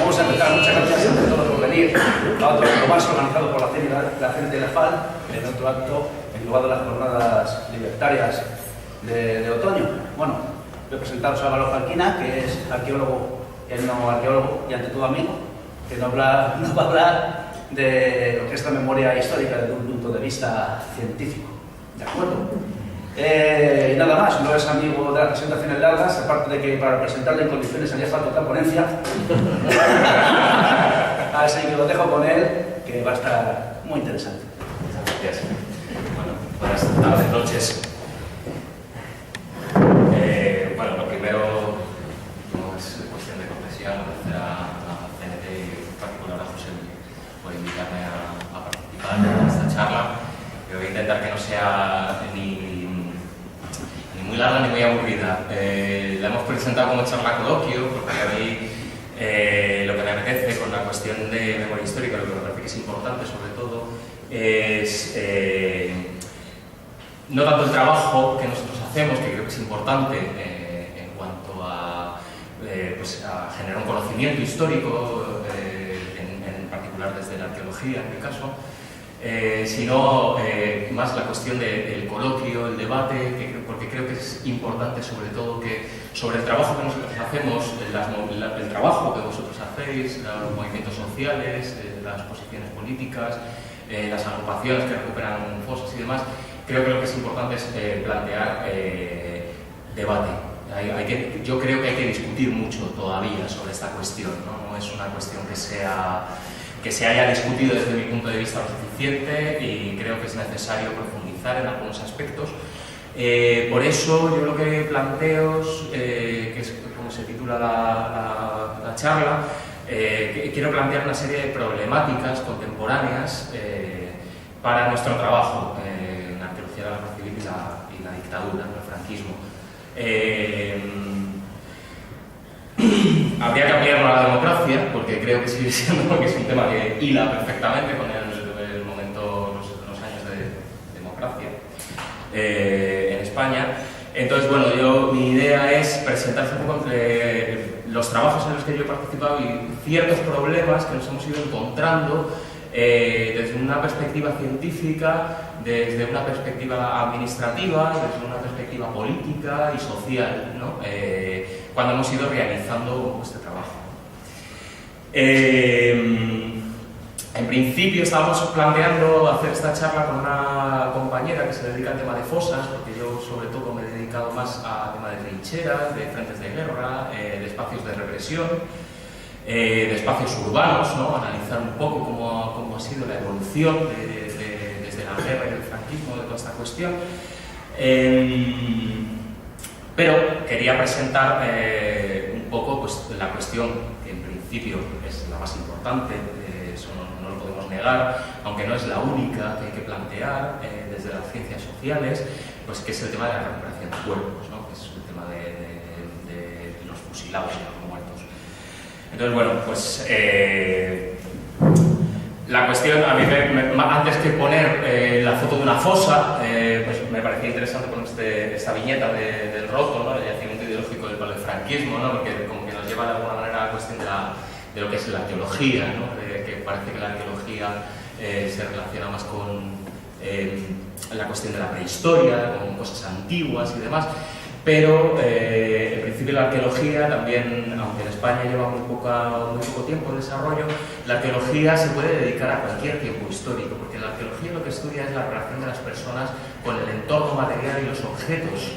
vamos a empezar. Muchas gracias a todos por venir a otro acto más organizado por la CEN y la FAL, en otro acto englobado en las jornadas libertarias de otoño. Bueno, voy a presentaros a Álvaro Falquina, que es arqueólogo, arqueólogo y ante todo amigo, que nos va a hablar de lo que es la memoria histórica desde un punto de vista científico. ¿De acuerdo? Y nada más, no es amigo de las presentaciones largas, aparte de que para presentarle en condiciones haría falta otra ponencia. Así que lo dejo con él, que va a estar muy interesante. Muchas gracias. Bueno, buenas tardes, noches. Bueno, lo primero, no es cuestión de cortesía, agradecer a CNT y en particular a José por invitarme a participar en esta charla. Voy a intentar que no sea ni muy larga ni muy aburrida. La hemos presentado como charla coloquio porque a mí lo que me apetece con la cuestión de memoria histórica, lo que me parece que es importante sobre todo, es no tanto el trabajo que nosotros hacemos, que creo que es importante en cuanto a, pues a generar un conocimiento histórico, en particular desde la arqueología en mi caso, sino más la cuestión del coloquio, el debate, porque creo que es importante sobre todo que sobre el trabajo que nosotros hacemos, el trabajo que vosotros hacéis, los movimientos sociales, las posiciones políticas, las agrupaciones que recuperan fosas y demás, creo que lo que es importante es plantear debate. Yo creo que hay que discutir mucho todavía sobre esta cuestión, ¿no? No es una cuestión que se haya discutido desde mi punto de vista lo suficiente y creo que es necesario profundizar en algunos aspectos. Por eso yo lo que planteo, que es como se titula la charla, quiero plantear una serie de problemáticas contemporáneas para nuestro trabajo en la arqueología de la guerra civil y la dictadura, el franquismo. Habría que ampliarlo a la democracia, porque creo que sigue siendo que es un tema que hila perfectamente con el momento, los años de democracia en España. Entonces, bueno, mi idea es presentar un poco los trabajos en los que yo he participado y ciertos problemas que nos hemos ido encontrando desde una perspectiva científica, desde una perspectiva administrativa, desde una perspectiva política y social, ¿no? Cuando hemos ido realizando este trabajo. En principio estábamos planteando hacer esta charla con una compañera que se dedica al tema de fosas, porque yo sobre todo me he dedicado más a tema de trincheras, de frentes de guerra, de espacios de represión, de espacios urbanos, ¿no? Analizar un poco cómo ha sido la evolución desde la guerra y el franquismo de toda esta cuestión. Pero quería presentar un poco pues, la cuestión que en principio es la más importante, eso no lo podemos negar, aunque no es la única que hay que plantear desde las ciencias sociales, pues que es el tema de la recuperación de cuerpos, ¿no? Que es el tema de los fusilados y los muertos. Entonces, bueno, pues la cuestión, a mí antes que poner la foto de una fosa, pues me parecía interesante poner esta viñeta del roto, ¿no? El yacimiento ideológico del franquismo, ¿no? Porque como que nos lleva de alguna manera a la cuestión de lo que es la arqueología, ¿no? Que parece que la arqueología se relaciona más con la cuestión de la prehistoria, con cosas antiguas y demás. Pero en principio la arqueología también, aunque en España lleva muy poco tiempo de desarrollo, la arqueología se puede dedicar a cualquier tiempo histórico, porque la arqueología lo que estudia es la relación de las personas con el entorno material y los objetos.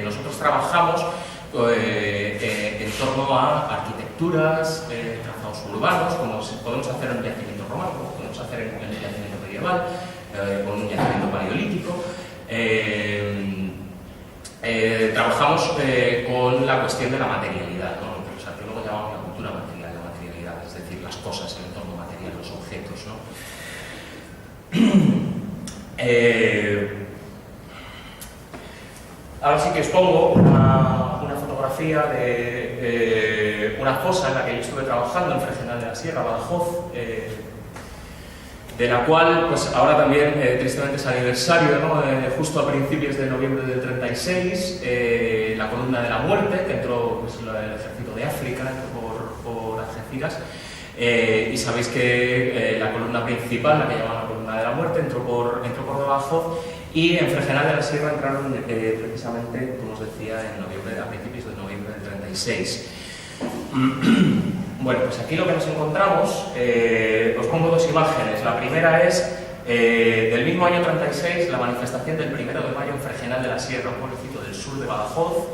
Nosotros trabajamos en torno a arquitecturas, trazados urbanos, como podemos hacer en un yacimiento romano, como podemos hacer en un yacimiento medieval, con un yacimiento paleolítico. Trabajamos con la cuestión de la materialidad, ¿no? Lo que los arqueólogos llamamos la cultura material, la materialidad, es decir, las cosas, el entorno material, los objetos, ¿no? Ahora sí que os pongo una fotografía de una fosa en la que yo estuve trabajando en Fregenal de la Sierra, Badajoz, de la cual, pues ahora también, tristemente es aniversario, ¿no? Justo a principios de noviembre del 36, la columna de la muerte, que entró pues, el ejército de África, por Algeciras políticas. Y sabéis que la columna principal, la que llaman la columna de la muerte, entró por Badajoz, y en Fregenal de la Sierra entraron precisamente, como os decía, a principios de noviembre del 36. Bueno, pues aquí lo que nos encontramos, os pongo dos imágenes. La primera es del mismo año 36, la manifestación del 1 de mayo en Fregenal de la Sierra, un pueblecito del sur de Badajoz,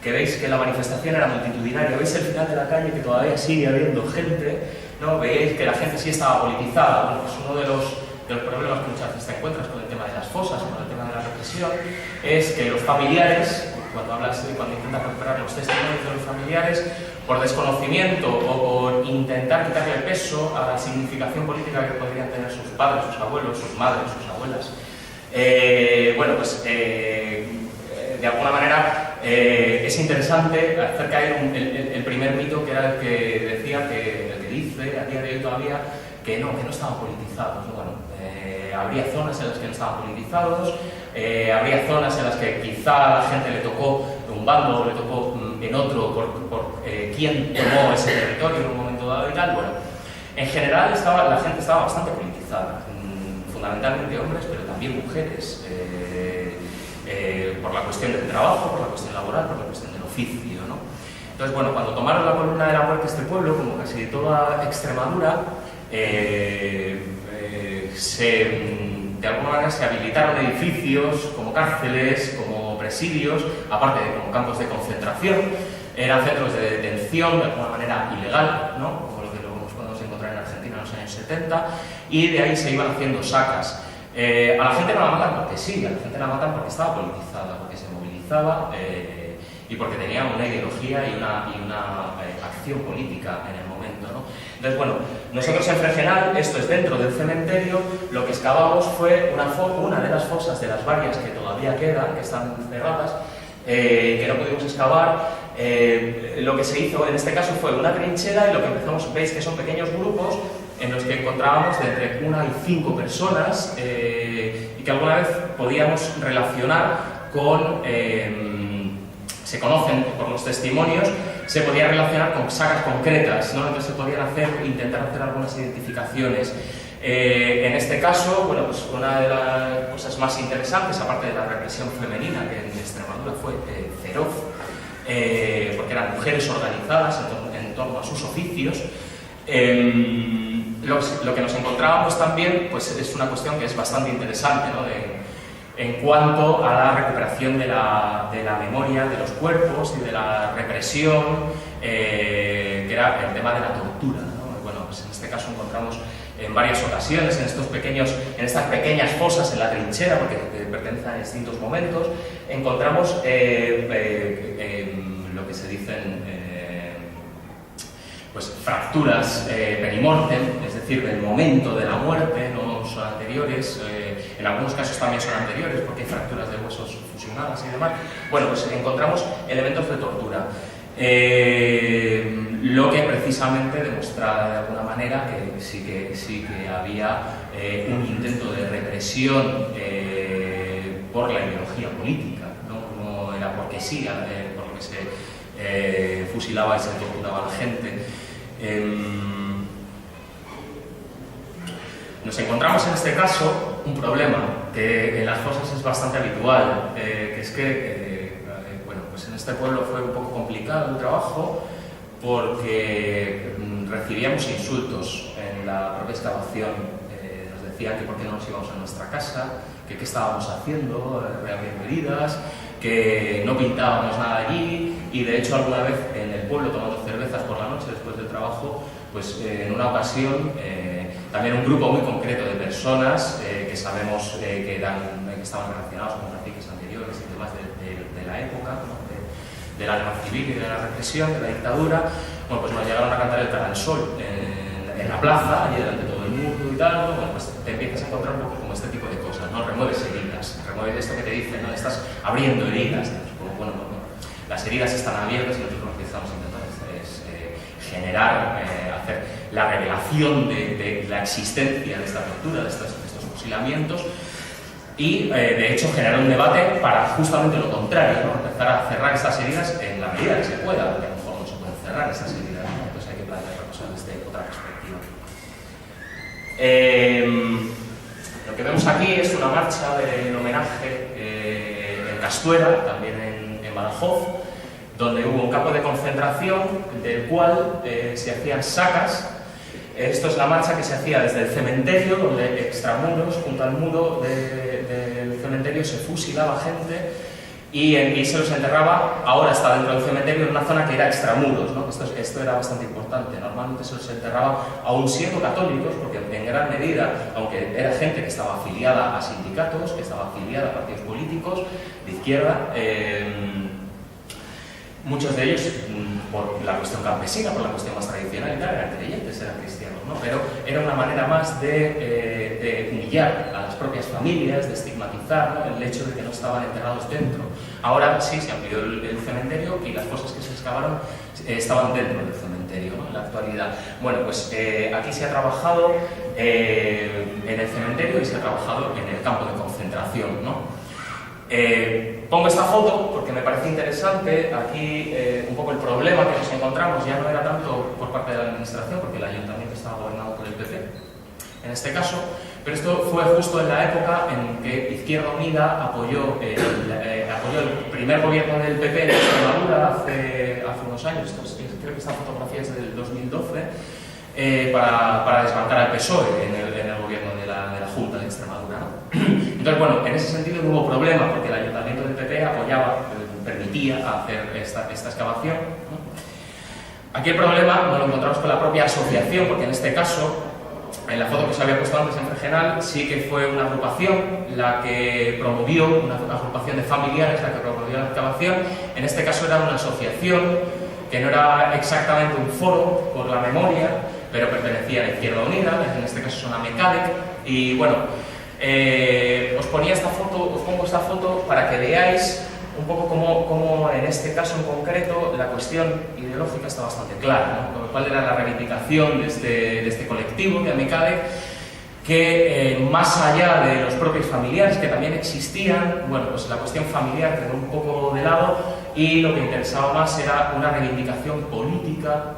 que veis que la manifestación era multitudinaria. Veis el final de la calle, que todavía sigue habiendo gente, ¿no? Veis que la gente sí estaba politizada. Bueno, pues uno de los problemas que muchas veces te encuentras con el tema de las fosas, con el tema de la represión, es que los familiares, cuando intentas recuperar los testimonios de los familiares, por desconocimiento o por intentar quitarle peso a la significación política que podrían tener sus padres, sus abuelos, sus madres, sus abuelas, bueno, pues de alguna manera es interesante hacer caer el primer mito, que era el que decía, el que dice a día de hoy todavía, que no estaban politizados, ¿no? Bueno, habría zonas en las que no estaban politizados, habría zonas en las que quizá a la gente le tocó un bando o le tocó en otro por quién tomó ese territorio en un momento dado y tal. Bueno, en general la gente estaba bastante politizada, fundamentalmente hombres, pero también mujeres, por la cuestión del trabajo, por la cuestión laboral, por la cuestión del oficio, ¿no? Entonces, bueno, cuando tomaron la columna de la muerte este pueblo, como casi toda Extremadura, de alguna manera se habilitaron edificios como cárceles, como presidios, aparte de como campos de concentración. Eran centros de detención de alguna manera ilegal, ¿no? Como lo que luego nos podemos encontrar en Argentina en los años 70, y de ahí se iban haciendo sacas. A la gente no la matan porque sí, a la gente la matan porque estaba politizada, porque se movilizaba y porque tenía una ideología y una acción política en el momento, ¿no? Entonces, bueno, nosotros en Fregenal, esto es dentro del cementerio, lo que excavamos fue una de las fosas de las varias que todavía quedan, que están cerradas, que no pudimos excavar. Lo que se hizo en este caso fue una trinchera, y lo que empezamos, veis que son pequeños grupos en los que encontrábamos de entre 1 y 5 personas y que alguna vez podíamos relacionar con, se conocen por los testimonios, se podía relacionar con sacas concretas, ¿no? Entonces se podían intentar hacer algunas identificaciones. En este caso, bueno, pues una de las cosas más interesantes, aparte de la represión femenina, que en Extremadura fue feroz, porque eran mujeres organizadas en torno a sus oficios. Lo que nos encontrábamos también, pues es una cuestión que es bastante interesante, ¿no? En cuanto a la recuperación de la memoria de los cuerpos y de la represión, que era el tema de la tortura, ¿no? Bueno, pues en este caso encontramos en varias ocasiones, en estas pequeñas fosas en la trinchera, porque pertenecen a distintos momentos, encontramos lo que se dicen pues fracturas perimortem, es decir, del momento de la muerte, no son anteriores, en algunos casos también son anteriores porque hay fracturas de huesos fusionadas y demás. Bueno, pues encontramos elementos de tortura, lo que precisamente demuestra de alguna manera que sí que había un intento de represión por la ideología política, no era porque sí, por lo que se fusilaba y se torturaba a la gente. Nos encontramos en este caso un problema que en las fosas es bastante habitual, que es que bueno, pues en este pueblo fue un poco complicado el trabajo porque recibíamos insultos en la propia excavación. Nos decían que por qué no nos íbamos a nuestra casa, que qué estábamos haciendo, reabriendo heridas, que no pintábamos nada allí, y de hecho alguna vez en el pueblo tomando cervezas por la noche después del trabajo, pues en una ocasión también un grupo muy concreto de personas que sabemos que estaban relacionados con caciques anteriores y demás de la época, ¿no? de la guerra civil y de la represión, de la dictadura, bueno, pues nos llegaron a cantar el Cara al Sol en la plaza, allí delante de todo el mundo y tal, ¿no? Bueno, pues te empiezas a encontrar un poco como este tipo de cosas, ¿no? Remueves heridas, remueves esto que te dicen, ¿no? Estás abriendo heridas, como, bueno, las heridas están abiertas y nosotros lo que estamos intentando es generar, hacer la revelación de la existencia de esta tortura, de estos fusilamientos, y de hecho generar un debate para justamente lo contrario, ¿no? Empezar a cerrar estas heridas en la medida que se pueda, porque a lo mejor no se pueden cerrar estas heridas, ¿no? Entonces hay que plantear cosas de este desde otra perspectiva. Lo que vemos aquí es una marcha en homenaje en Castuera, también en Badajoz, donde hubo un campo de concentración del cual se hacían sacas. Esto es la marcha que se hacía desde el cementerio, donde extramuros, junto al muro del cementerio, se fusilaba gente y se los enterraba. Ahora está dentro del cementerio en una zona que era extramuros, ¿no? Esto era bastante importante. Normalmente se los enterraba, aun siendo católicos, porque en gran medida, aunque era gente que estaba afiliada a sindicatos, que estaba afiliada a partidos políticos de izquierda, muchos de ellos, por la cuestión campesina, por la cuestión más tradicional y tal, eran creyentes, eran cristianos, ¿no? Pero era una manera más de humillar a las propias familias, de estigmatizar, ¿no?, el hecho de que no estaban enterrados dentro. Ahora sí, se amplió el cementerio y las fosas que se excavaron estaban dentro del cementerio, ¿no?, en la actualidad. Bueno, pues aquí se ha trabajado en el cementerio y se ha trabajado en el campo de concentración, ¿no? Pongo esta foto porque me parece interesante. Aquí un poco el problema que nos encontramos ya no era tanto por parte de la administración, porque el ayuntamiento estaba gobernado por el PP en este caso, pero esto fue justo en la época en que Izquierda Unida apoyó el primer gobierno del PP en Extremadura hace unos años. Creo que esta fotografía es del 2012, para desbancar al PSOE en el gobierno de la Junta de Extremadura, ¿no? Entonces, bueno, en ese sentido no hubo problema, porque el ayuntamiento del PP apoyaba, permitía hacer esta excavación, ¿no? Aquí el problema nos lo encontramos con la propia asociación, porque en este caso, en la foto que se había puesto antes en Fregenal, sí que fue una agrupación la que promovió, una agrupación de familiares la que promovió la excavación. En este caso era una asociación que no era exactamente un foro por la memoria, pero pertenecía a la Izquierda Unida, en este caso son a MECADEC, y bueno, os pongo esta foto para que veáis un poco cómo en este caso en concreto la cuestión ideológica está bastante clara, ¿no? Cuál era la reivindicación de este colectivo, de MECADEC, que más allá de los propios familiares que también existían, bueno, pues la cuestión familiar quedó un poco de lado y lo que interesaba más era una reivindicación política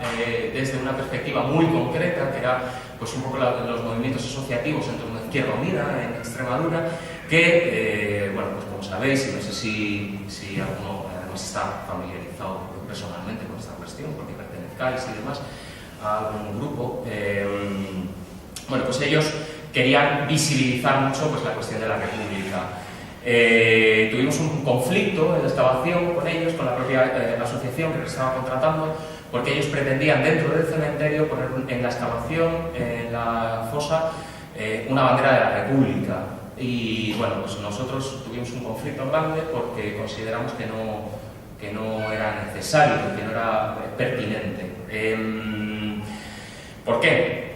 desde una perspectiva muy concreta, que era pues un poco los movimientos asociativos en torno a Izquierda Unida en Extremadura, que, bueno, pues como sabéis, y no sé si alguno además está familiarizado personalmente con esta cuestión, porque pertenezcáis y demás a algún grupo, bueno, pues ellos querían visibilizar mucho pues, la cuestión de la República. Tuvimos un conflicto en la excavación con ellos, con la propia asociación que nos estaba contratando, porque ellos pretendían dentro del cementerio poner en la excavación, en la fosa, una bandera de la República. Y bueno, pues nosotros tuvimos un conflicto grande porque consideramos que no era necesario, que no era pertinente. ¿Por qué?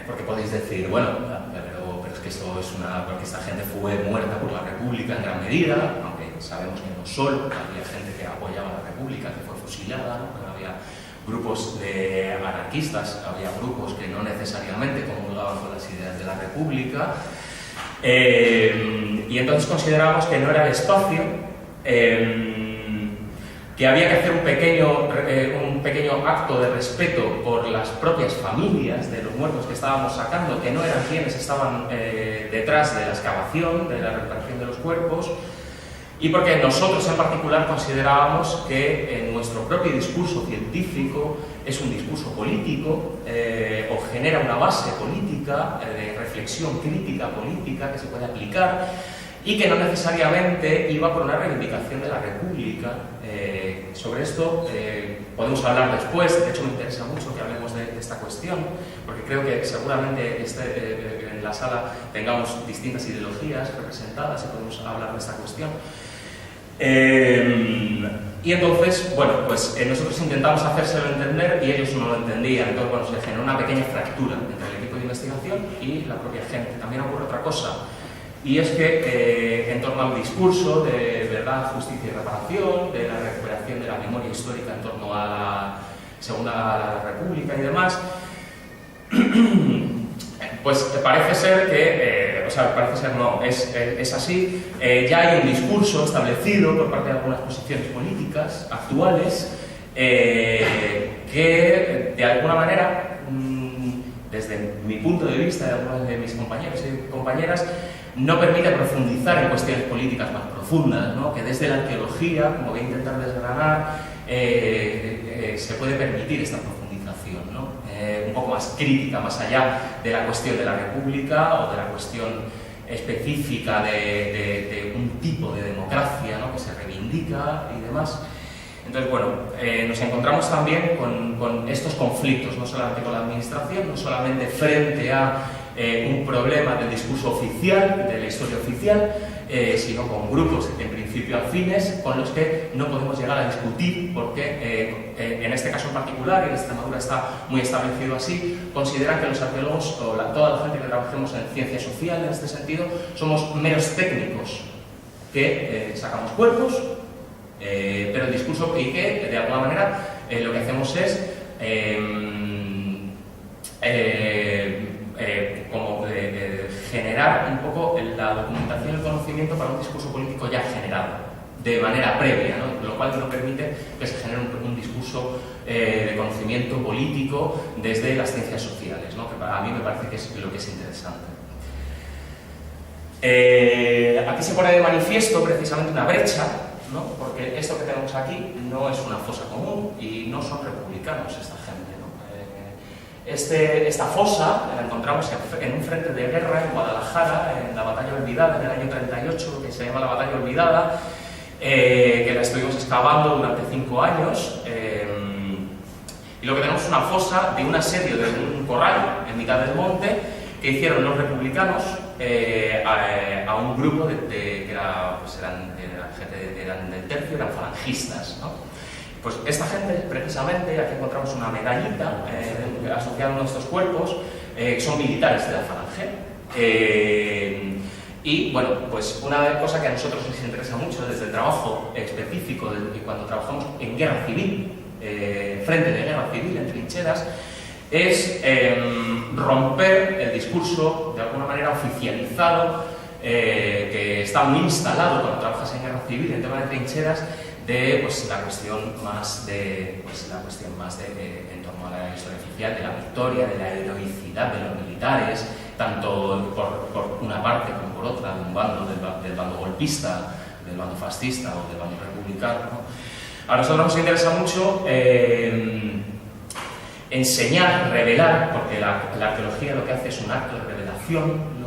Porque podéis decir, bueno, pero es que esto es porque esta gente fue muerta por la República en gran medida, aunque sabemos que no solo, había gente que apoyaba a la República, que fue fusilada, ¿no? Había grupos de anarquistas, había grupos que no necesariamente comulgaban con las ideas de la República, y entonces considerábamos que no era el espacio, que había que hacer un pequeño acto de respeto por las propias familias de los muertos que estábamos sacando, que no eran quienes estaban detrás de la excavación, de la recuperación de los cuerpos, y porque nosotros en particular considerábamos que nuestro propio discurso científico es un discurso político, o genera una base política, de reflexión crítica política que se puede aplicar, y que no necesariamente iba por una reivindicación de la República. Sobre esto podemos hablar después. De hecho me interesa mucho que hablemos de esta cuestión, porque creo que seguramente en la sala tengamos distintas ideologías representadas y podemos hablar de esta cuestión. Y entonces, bueno, pues nosotros intentamos hacérselo entender y ellos no lo entendían. Entonces, bueno, se generó una pequeña fractura entre el equipo de investigación y la propia gente. También ocurre otra cosa, y es que en torno al discurso de verdad, justicia y reparación, de la recuperación de la memoria histórica en torno a la Segunda República y demás, pues parece ser que, parece ser no, es así, ya hay un discurso establecido por parte de algunas posiciones políticas actuales que de alguna manera desde mi punto de vista, de algunos de mis compañeros y compañeras, no permite profundizar en cuestiones políticas más profundas, ¿no? Que desde la arqueología, como voy a intentar desgranar, se puede permitir esta profundización, ¿no? Un poco más crítica, más allá de la cuestión de la República o de la cuestión específica de un tipo de democracia, ¿no? Que se reivindica y demás. Entonces, bueno, nos encontramos también con estos conflictos, no solamente con la administración, no solamente frente a un problema del discurso oficial, de la historia oficial, sino con grupos en principio afines con los que no podemos llegar a discutir porque en este caso en particular, y en Extremadura está muy establecido así, consideran que los arqueólogos o toda la gente que trabajemos en ciencia social en este sentido somos meros técnicos que sacamos cuerpos, pero el discurso y que de alguna manera lo que hacemos es generar un poco la documentación y el conocimiento para un discurso político ya generado, de manera previa, ¿no? Lo cual no permite que se genere un discurso de conocimiento político desde las ciencias sociales, ¿no? Que a mí me parece que es lo que es interesante. Aquí se pone de manifiesto precisamente una brecha, ¿no? Porque esto que tenemos aquí no es una fosa común y no son republicanos esta gente, ¿no? Esta fosa la encontramos en un frente de guerra en Guadalajara, en la Batalla Olvidada, en el año 38, que se llama la Batalla Olvidada, que la estuvimos excavando durante 5 años. Y lo que tenemos es una fosa de un asedio de un corral en mitad del monte que hicieron los republicanos a un grupo que era, pues eran del tercio, eran falangistas, ¿no? Pues esta gente, precisamente, aquí encontramos una medallita asociada a uno de estos cuerpos, son militares de la falange. Y bueno, pues una cosa que a nosotros nos interesa mucho desde el trabajo específico, cuando trabajamos en guerra civil, frente de guerra civil, en trincheras, es romper el discurso de alguna manera oficializado que está muy instalado cuando trabajas en guerra civil en tema de trincheras, de pues, la cuestión más de en torno a la historia oficial, de la victoria, de la heroicidad de los militares, tanto por una parte como por otra, de un bando, del bando golpista, del bando fascista o del bando republicano, ¿no? A nosotros nos interesa mucho enseñar, revelar, porque la arqueología lo que hace es un acto de revelación,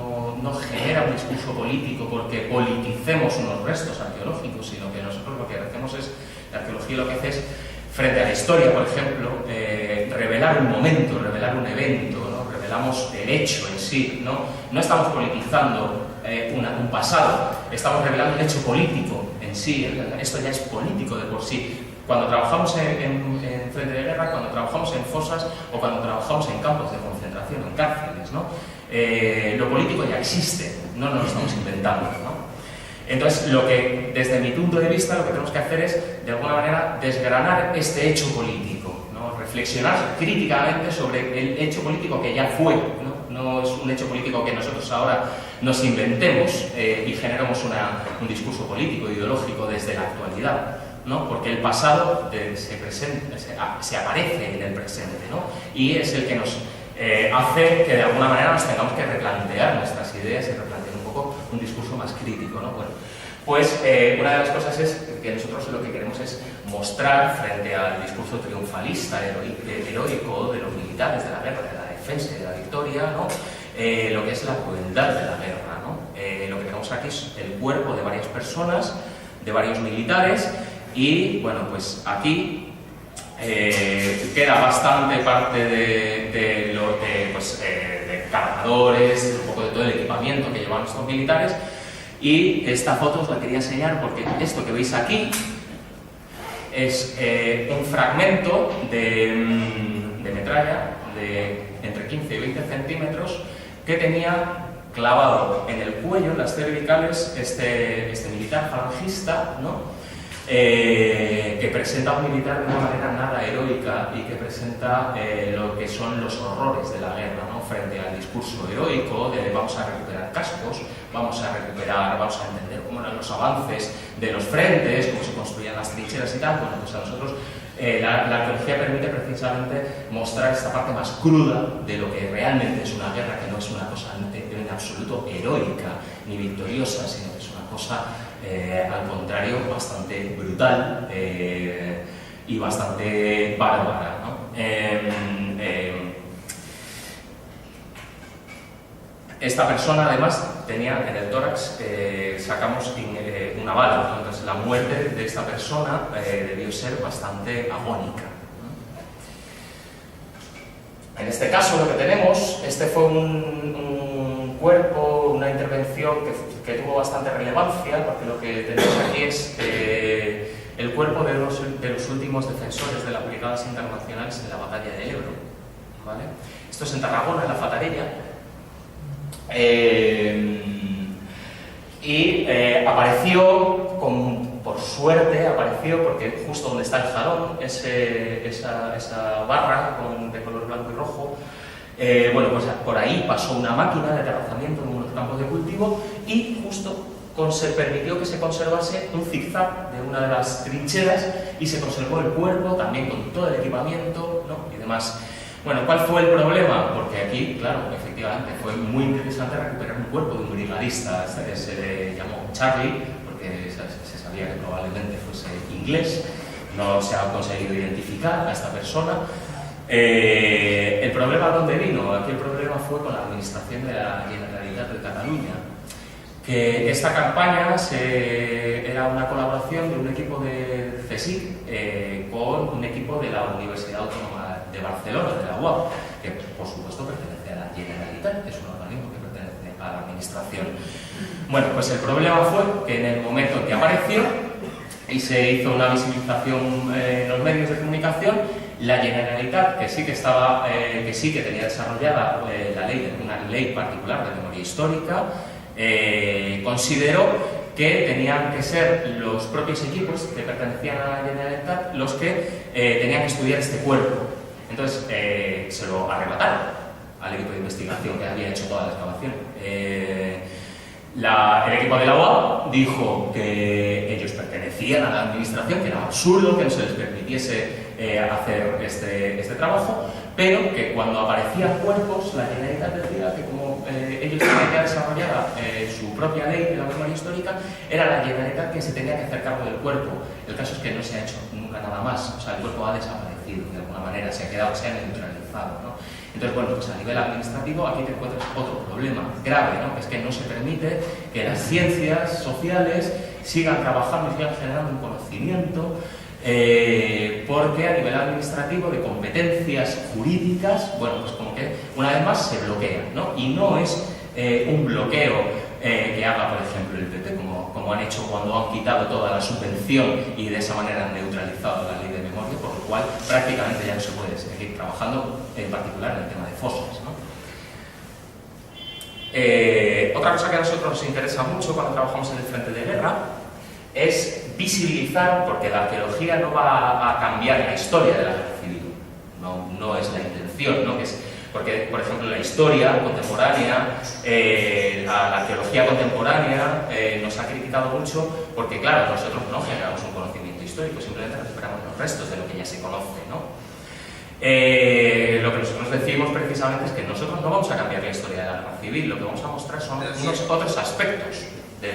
no genera un discurso político porque politicemos unos restos arqueológicos, sino que nosotros lo que hacemos es, la arqueología lo que hace es, frente a la historia, por ejemplo, revelar un momento, revelar un evento, ¿no? Revelamos el hecho en sí, no estamos politizando un pasado, estamos revelando un hecho político en sí, esto ya es político de por sí. Cuando trabajamos en frente de guerra, cuando trabajamos en fosas o cuando trabajamos en campos de concentración, en cárceles, ¿no? Lo político ya existe, no nos lo estamos inventando, ¿no? Entonces, desde mi punto de vista, lo que tenemos que hacer es, de alguna manera, desgranar este hecho político, ¿no? Reflexionar críticamente sobre el hecho político que ya fue, no es un hecho político que nosotros ahora nos inventemos y generemos un discurso político, ideológico desde la actualidad, ¿no? Porque el pasado se aparece en el presente, ¿no? Y es el que nos hace que de alguna manera nos tengamos que replantear nuestras ideas y replantear un poco un discurso más crítico, ¿no? Bueno, pues una de las cosas es que nosotros lo que queremos es mostrar frente al discurso triunfalista, heroico de los militares de la guerra, de la defensa y de la victoria, ¿no? Lo que es la crueldad de la guerra, ¿no? Lo que tenemos aquí es el cuerpo de varias personas, de varios militares, y bueno, pues aquí queda bastante parte de cargadores, un poco de todo el equipamiento que llevan estos militares, y esta foto os la quería enseñar porque esto que veis aquí es un fragmento de metralla de entre 15 y 20 centímetros que tenía clavado en el cuello, en las cervicales, este militar falangista, ¿no? Que presenta a un militar de una manera nada heroica y que presenta lo que son los horrores de la guerra, ¿no? Frente al discurso heroico de vamos a recuperar cascos, vamos a entender cómo eran los avances de los frentes, cómo se construían las trincheras y tal. Bueno, pues a nosotros la arqueología permite precisamente mostrar esta parte más cruda de lo que realmente es una guerra, que no es una cosa en absoluto heroica ni victoriosa, sino que es una cosa, al contrario, bastante brutal y bastante bárbara, ¿no? Esta persona, además, tenía en el tórax, sacamos una bala, ¿no? Entonces la muerte de esta persona debió ser bastante agónica. En este caso lo que tenemos, este fue un cuerpo, una intervención que tuvo bastante relevancia, porque lo que tenemos aquí es el cuerpo de los últimos defensores de las brigadas internacionales en la batalla de Ebro, ¿vale? Esto es en Tarragona, en la Fatarella. Apareció, por suerte, porque justo donde está el jalón, esa barra de color blanco y rojo, bueno, pues por ahí pasó una máquina de terrazamiento en unos campos de cultivo y justo se permitió que se conservase un zigzag de una de las trincheras y se conservó el cuerpo también con todo el equipamiento, ¿no? Y demás. Bueno, ¿cuál fue el problema? Porque aquí, claro, efectivamente, fue muy interesante recuperar un cuerpo de un brigadista, que se le llamó Charlie, porque se sabía que probablemente fuese inglés, no se ha conseguido identificar a esta persona. ¿El problema dónde vino? Aquí el problema fue con la administración de la Generalitat de Cataluña, que esta campaña era una colaboración de un equipo de CSIC con un equipo de la Universidad Autónoma de Barcelona, de la UAB, que por supuesto pertenece a la Generalitat, que es un organismo que pertenece a la administración. Bueno, pues el problema fue que en el momento en que apareció y se hizo una visibilización en los medios de comunicación, la Generalitat, que sí que tenía desarrollada una ley particular de memoria histórica, consideró que tenían que ser los propios equipos que pertenecían a la Generalitat los que tenían que estudiar este cuerpo. Entonces se lo arrebataron al equipo de investigación que había hecho toda la excavación. El equipo de la UAB dijo que ellos pertenecían a la administración, que era absurdo que no se les permitiese hacer este trabajo, pero que cuando aparecían cuerpos, la Generalitat decía que como ellos tenían ya desarrollada su propia ley de la memoria histórica, era la Generalitat que se tenía que hacer cargo del cuerpo. El caso es que no se ha hecho nunca nada más, o sea, el cuerpo ha desaparecido de alguna manera, se ha neutralizado, ¿no? Entonces, bueno, pues a nivel administrativo aquí te encuentras otro problema grave, ¿no? Que es que no se permite que las ciencias sociales sigan trabajando y sigan generando un conocimiento, porque a nivel administrativo de competencias jurídicas, bueno, pues como que una vez más se bloquea, ¿no? Y no es un bloqueo que haga, por ejemplo, el PP, como han hecho cuando han quitado toda la subvención y de esa manera han neutralizado la ley de memoria, por lo cual prácticamente ya no se puede seguir trabajando, en particular en el tema de fosas, ¿no? Otra cosa que a nosotros nos interesa mucho cuando trabajamos en el frente de guerra es visibilizar, porque la arqueología no va a cambiar la historia de la guerra civil, no es la intención, ¿no? Porque, por ejemplo, la historia contemporánea, la arqueología contemporánea nos ha criticado mucho porque, claro, nosotros no generamos un conocimiento histórico, simplemente recuperamos los restos de lo que ya se conoce, ¿no? Lo que nosotros decimos precisamente es que nosotros no vamos a cambiar la historia de la guerra civil, lo que vamos a mostrar son unos otros aspectos de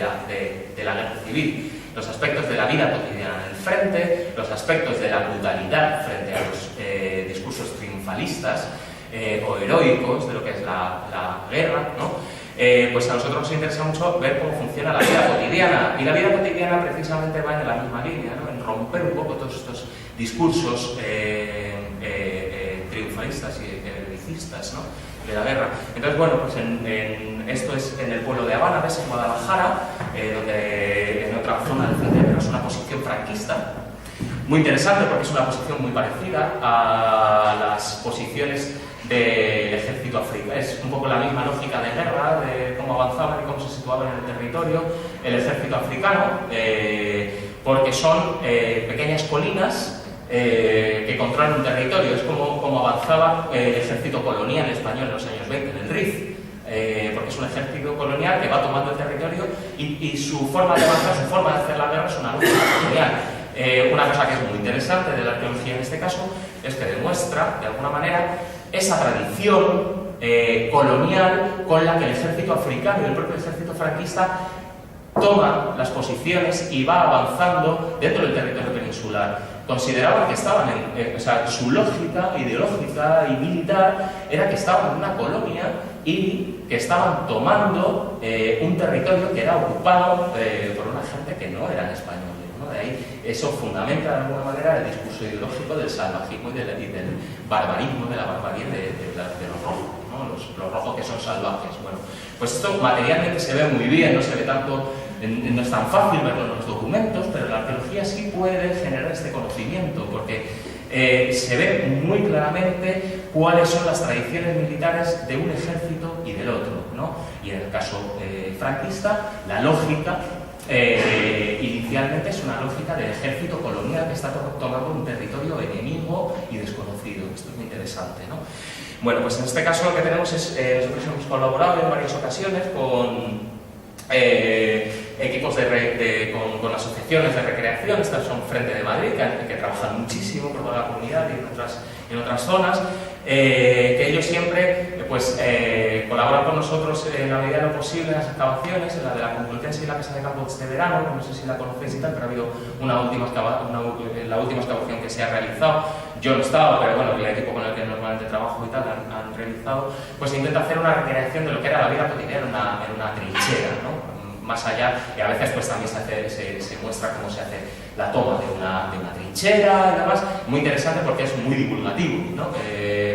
la guerra civil, los aspectos de la vida cotidiana en el frente, los aspectos de la brutalidad frente a los discursos triunfalistas o heroicos de lo que es la guerra, ¿no? Pues a nosotros nos interesa mucho ver cómo funciona la vida cotidiana, y la vida cotidiana precisamente va en la misma línea, ¿no? En romper un poco todos estos discursos triunfalistas y heroicistas, ¿no? De la guerra. Entonces, bueno, pues esto es en el pueblo de Habana, ¿ves? En Guadalajara, donde en otra zona del frente de guerra es una posición franquista, muy interesante porque es una posición muy parecida a las posiciones del ejército africano. Es un poco la misma lógica de guerra, de cómo avanzaban y cómo se situaban en el territorio el ejército africano, porque son pequeñas colinas que controlan un territorio. Es como avanzaba el ejército colonial español en los años 20, en el RIF, porque es un ejército colonial que va tomando el territorio y su forma de avanzar, su forma de hacer la guerra es una lógica colonial. Una cosa que es muy interesante de la arqueología en este caso es que demuestra, de alguna manera, esa tradición colonial con la que el ejército africano y el propio ejército franquista toma las posiciones y va avanzando dentro del territorio peninsular. Consideraban que estaban o sea, su lógica ideológica y militar era que estaban en una colonia y que estaban tomando un territorio que era ocupado por una gente que no eran españoles, ¿no? De ahí eso fundamenta de alguna manera el discurso ideológico del salvajismo y del barbarismo, de la barbarie de los rojos, ¿no? Los rojos que son salvajes. Bueno, pues esto materialmente se ve muy bien, no se ve tanto, no es tan fácil verlo en los documentos, pero la arqueología sí puede generar este conocimiento, porque se ve muy claramente cuáles son las tradiciones militares de un ejército y del otro, ¿no? Y en el caso franquista, la lógica inicialmente es una lógica del ejército colonial que está tomando un territorio enemigo y desconocido. Esto es muy interesante, ¿no? Bueno, pues en este caso lo que tenemos es, nosotros hemos colaborado en varias ocasiones con equipos con asociaciones de recreación. Estas son Frente de Madrid, que trabajan muchísimo por toda la comunidad y en otras zonas, que ellos siempre colaboran con nosotros en la medida de lo posible en las excavaciones, en la de la Complutense y la Casa de Campo este verano, no sé si la conocéis y tal, pero ha habido la última excavación que se ha realizado. Yo no estaba, pero bueno, el equipo con el que normalmente trabajo y tal han realizado, pues intenta hacer una recreación de lo que era la vida cotidiana en una trinchera, ¿no? Más allá, y a veces pues también se muestra cómo se hace la toma de una trinchera y demás. Muy interesante porque es muy divulgativo, ¿no?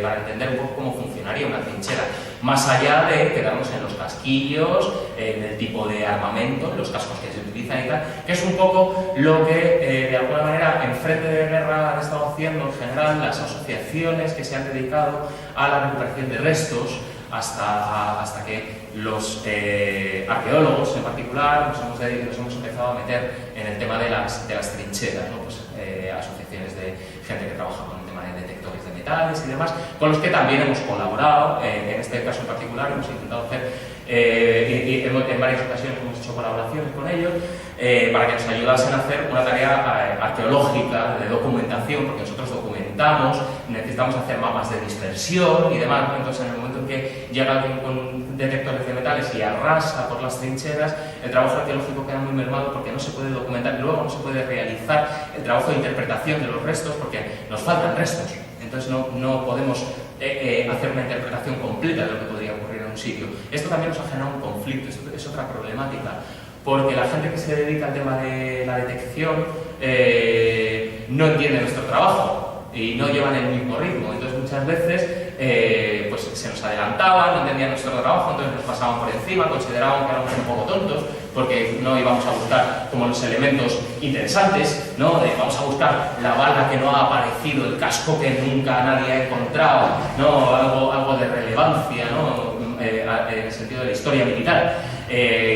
Para entender un poco cómo funcionaría una trinchera, más allá de quedarnos en los casquillos, en el tipo de armamento, los cascos que se utilizan y tal, que es un poco lo que de alguna manera en Frente de Guerra han estado haciendo en general las asociaciones que se han dedicado a la recuperación de restos, hasta que los arqueólogos en particular nos hemos empezado a meter en el tema de las trincheras, ¿no? Pues, asociaciones de gente que trabaja con el tema de detectores de metales y demás, con los que también hemos colaborado. En este caso en particular hemos intentado hacer, en varias ocasiones hemos hecho colaboraciones con ellos para que nos ayudasen a hacer una tarea arqueológica de documentación, porque nosotros documentamos, necesitamos hacer mapas de dispersión y demás, ¿no? Entonces en el momento en que llega alguien con detectores de metales y arrasa por las trincheras, el trabajo arqueológico queda muy mermado porque no se puede documentar y luego no se puede realizar el trabajo de interpretación de los restos porque nos faltan restos. Entonces no podemos hacer una interpretación completa de lo que podría ocurrir en un sitio. Esto también nos ha generado un conflicto, esto es otra problemática, porque la gente que se dedica al tema de la detección no entiende nuestro trabajo y no llevan el mismo ritmo. Entonces muchas veces pues se nos adelantaban, no entendían nuestro trabajo, entonces nos pasaban por encima, consideraban que éramos un poco tontos porque no íbamos a buscar como los elementos interesantes, ¿no? Vamos a buscar la bala que no ha aparecido, el casco que nunca nadie ha encontrado, ¿no? Algo de relevancia, ¿no? En el sentido de la historia militar.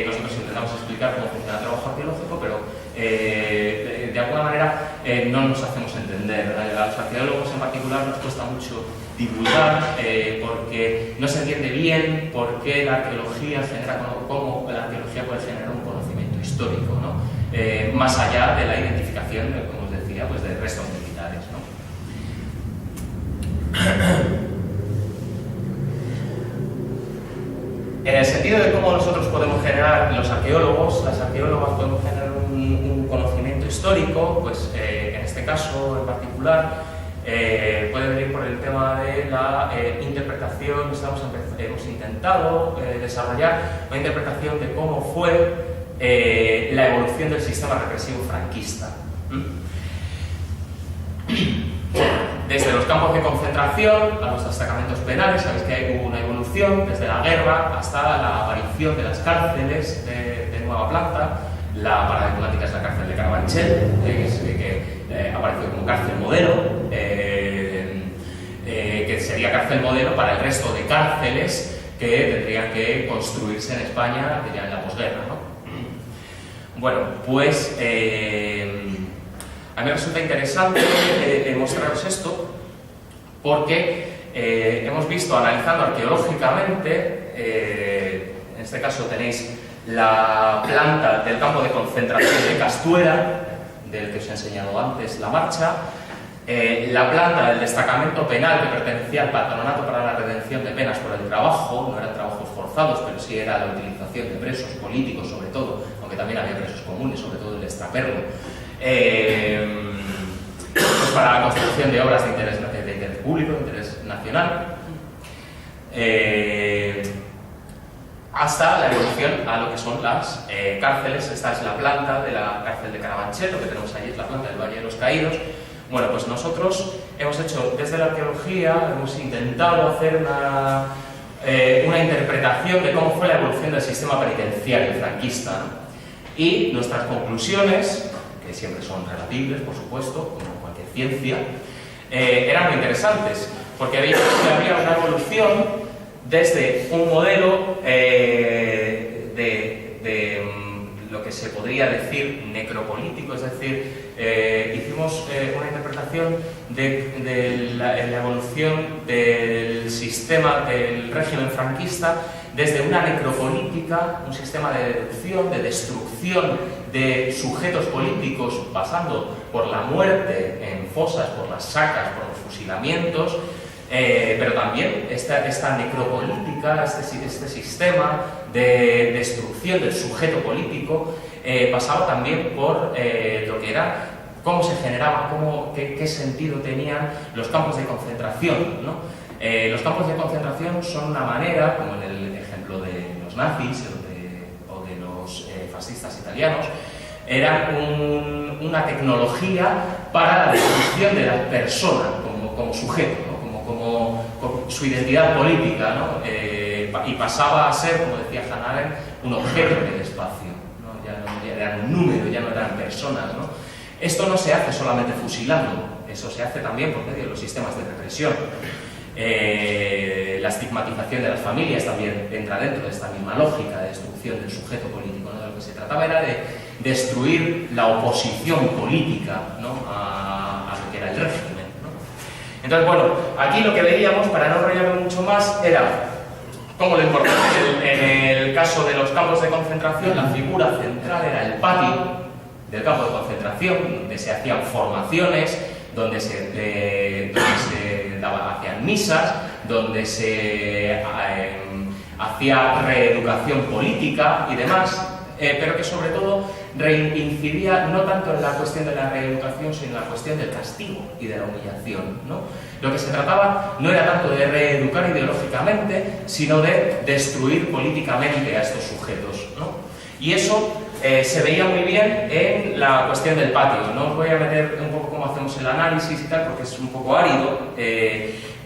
Nosotros intentamos explicar cómo funciona el trabajo arqueológico, pero de alguna manera no nos hacemos entender. A los arqueólogos en particular nos cuesta mucho divulgar porque no se entiende bien por qué la arqueología genera, cómo la arqueología puede generar un conocimiento histórico, ¿no? Más allá de la identificación, como os decía, pues de restos militares, ¿no? En el sentido de cómo nosotros podemos generar, los arqueólogos, las arqueólogas podemos generar un conocimiento histórico, pues en este caso en particular puede venir por el tema de la interpretación. Hemos intentado desarrollar una interpretación de cómo fue la evolución del sistema represivo franquista. Desde los campos de concentración a los destacamentos penales, sabéis que hubo una evolución desde la guerra hasta la aparición de las cárceles de nueva planta. La paradigmática es la cárcel de Carabanchel, que apareció como cárcel modelo, que sería cárcel modelo para el resto de cárceles que tendrían que construirse en España ya en la posguerra, ¿no? Bueno, pues a mí me resulta interesante mostraros esto porque hemos visto, analizando arqueológicamente, en este caso tenéis la planta del campo de concentración de Castuera, del que os he enseñado antes, la marcha, la planta del destacamento penal que pertenecía al Patronato para la Redención de Penas por el Trabajo, no eran trabajos forzados, pero sí era la utilización de presos políticos sobre todo, aunque también había presos comunes, sobre todo el extraperlo, pues para la construcción de obras de interés público, de interés nacional, hasta la evolución a lo que son las cárceles. Esta es la planta de la cárcel de Carabanchel, lo que tenemos allí es la planta del Valle de los Caídos. Bueno, pues nosotros hemos hecho, desde la arqueología, hemos intentado hacer una interpretación de cómo fue la evolución del sistema penitenciario franquista, ¿no? Y nuestras conclusiones, que siempre son relatibles, por supuesto, como cualquier ciencia, eran muy interesantes, porque veíamos que había una evolución desde un modelo de lo que se podría decir necropolítico, es decir, hicimos una interpretación de la evolución del sistema del régimen franquista desde una necropolítica, un sistema de deducción, de destrucción de sujetos políticos, pasando por la muerte en fosas, por las sacas, por los fusilamientos, pero también esta necropolítica, este sistema de destrucción del sujeto político pasaba también por lo que era cómo se generaba, qué sentido tenían los campos de concentración, ¿no? Los campos de concentración son una manera, como en el ejemplo de los nazis o de los fascistas italianos, eran una tecnología para la destrucción de la persona como sujeto, ¿no? como su identidad política, ¿no? Y pasaba a ser, como decía Hannah Arendt, un objeto en el espacio, ¿no? Ya eran un número, ya no eran personas, ¿no? Esto no se hace solamente fusilando, eso se hace también por medio de los sistemas de represión. La estigmatización de las familias también entra dentro de esta misma lógica de destrucción del sujeto político, ¿no? De lo que se trataba era de destruir la oposición política, ¿no? a lo que era el régimen, ¿no? Entonces, bueno, aquí lo que veíamos, para no enrollarme mucho más, era como lo importante en el caso de los campos de concentración, la figura central era el patio del campo de concentración, donde se hacían formaciones, donde se hacían misas, donde se hacía reeducación política y demás, pero que sobre todo incidía no tanto en la cuestión de la reeducación, sino en la cuestión del castigo y de la humillación, ¿no? Lo que se trataba no era tanto de reeducar ideológicamente, sino de destruir políticamente a estos sujetos, ¿no? Y eso se veía muy bien en la cuestión del patio. No os voy a meter un poco cómo hacemos el análisis y tal, porque es un poco árido,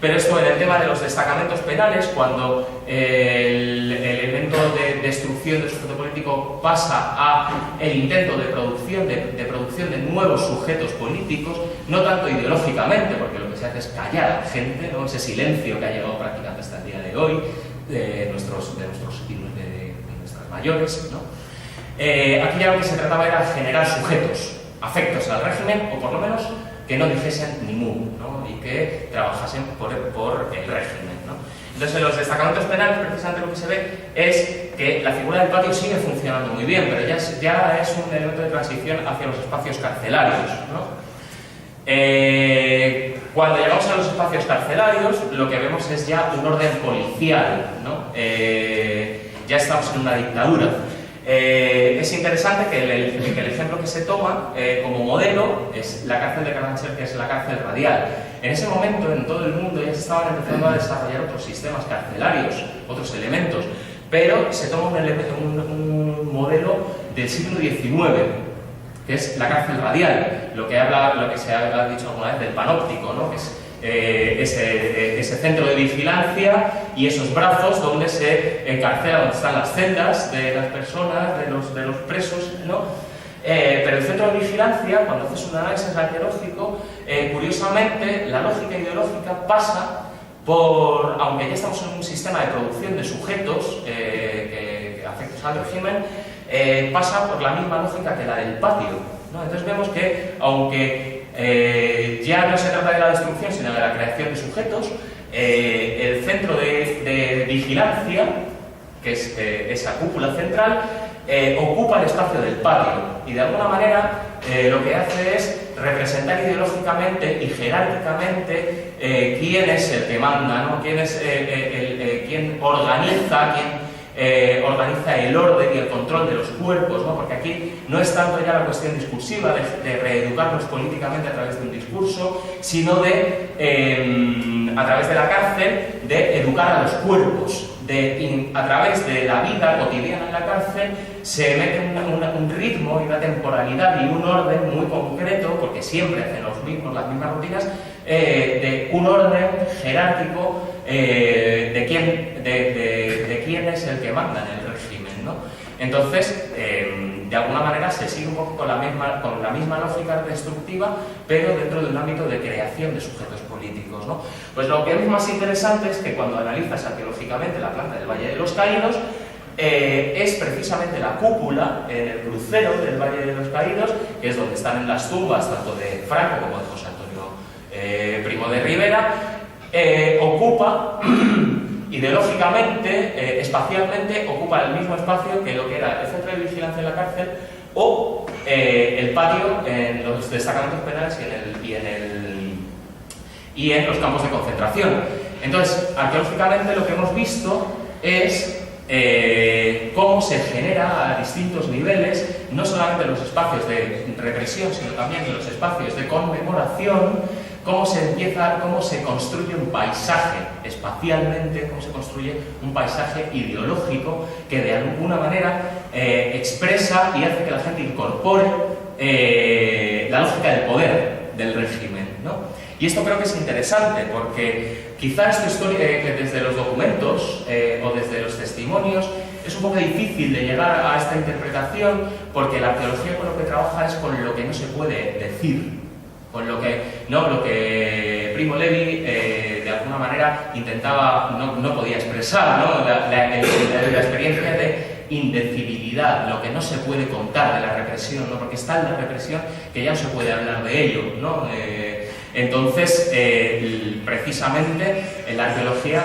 pero esto en el tema de los destacamentos penales, cuando el elemento de destrucción del sujeto político pasa a el intento de producción de nuevos sujetos políticos, no tanto ideológicamente, porque lo que se hace es callar a la gente, ¿no? Ese silencio que ha llegado prácticamente hasta el día de hoy, de nuestras mayores, ¿no? Aquí ya lo que se trataba era generar sujetos afectos al régimen, o por lo menos que no dijesen ni mu, ¿no? Y que trabajasen por el régimen, ¿no? Entonces, en los destacamentos penales, precisamente lo que se ve es que la figura del patio sigue funcionando muy bien, pero ya es un elemento de transición hacia los espacios carcelarios, ¿no? Cuando llegamos a los espacios carcelarios, lo que vemos es ya un orden policial, ¿no? Ya estamos en una dictadura. Es interesante que el ejemplo que se toma como modelo es la cárcel de Carabanchel, que es la cárcel radial. En ese momento, en todo el mundo, ya se estaban empezando a desarrollar otros sistemas carcelarios, otros elementos, pero se toma un modelo del siglo XIX, que es la cárcel radial, lo que se ha dicho alguna vez del panóptico, ¿no? Que es ese centro de vigilancia y esos brazos donde se encarcela, donde están las celdas de las personas, de los presos, ¿no? Pero el centro de vigilancia, cuando haces un análisis arqueológico, curiosamente la lógica ideológica pasa por, aunque ya estamos en un sistema de producción de sujetos afectos al régimen, pasa por la misma lógica que la del patio, ¿no? Entonces vemos que, aunque ya no se trata de la destrucción, sino de la creación de sujetos, el centro de vigilancia, que es esa cúpula central, ocupa el espacio del patio y de alguna manera lo que hace es representar ideológicamente y jerárquicamente quién es el que manda, ¿no? Quién es quién organiza, organiza el orden y el control de los cuerpos, ¿no? Porque aquí no es tanto ya la cuestión discursiva de reeducarlos políticamente a través de un discurso, sino de, a través de la cárcel, de educar a los cuerpos. A través de la vida cotidiana en la cárcel se mete un ritmo y una temporalidad y un orden muy concreto, porque siempre hacen las mismas rutinas, de un orden jerárquico de quién es el que manda en el régimen, ¿no? Entonces, de alguna manera se sigue un poco con la misma lógica destructiva, pero dentro de un ámbito de creación de sujetos políticos, ¿no? Pues lo que es más interesante es que cuando analizas arqueológicamente la planta del Valle de los Caídos, es precisamente la cúpula en el crucero del Valle de los Caídos, que es donde están las tumbas tanto de Franco como de José Antonio Primo de Rivera, ocupa ideológicamente, espacialmente, ocupa el mismo espacio que lo que era el centro de vigilancia en la cárcel o el patio en los destacamentos penales y en los campos de concentración. Entonces, arqueológicamente lo que hemos visto es cómo se genera a distintos niveles, no solamente los espacios de represión, sino también los espacios de conmemoración, cómo se construye un paisaje espacialmente, cómo se construye un paisaje ideológico que de alguna manera expresa y hace que la gente incorpore la lógica del poder del régimen, ¿no? Y esto creo que es interesante porque quizá esta historia que desde los documentos o desde los testimonios es un poco difícil de llegar a esta interpretación porque la arqueología con lo que trabaja es con lo que no se puede decir, con lo que Primo Levi de alguna manera intentaba, no podía expresar, ¿no? La experiencia de indecibilidad, lo que no se puede contar de la represión, ¿no? Porque está en la represión que ya no se puede hablar de ello, ¿no? Entonces, precisamente, la arqueología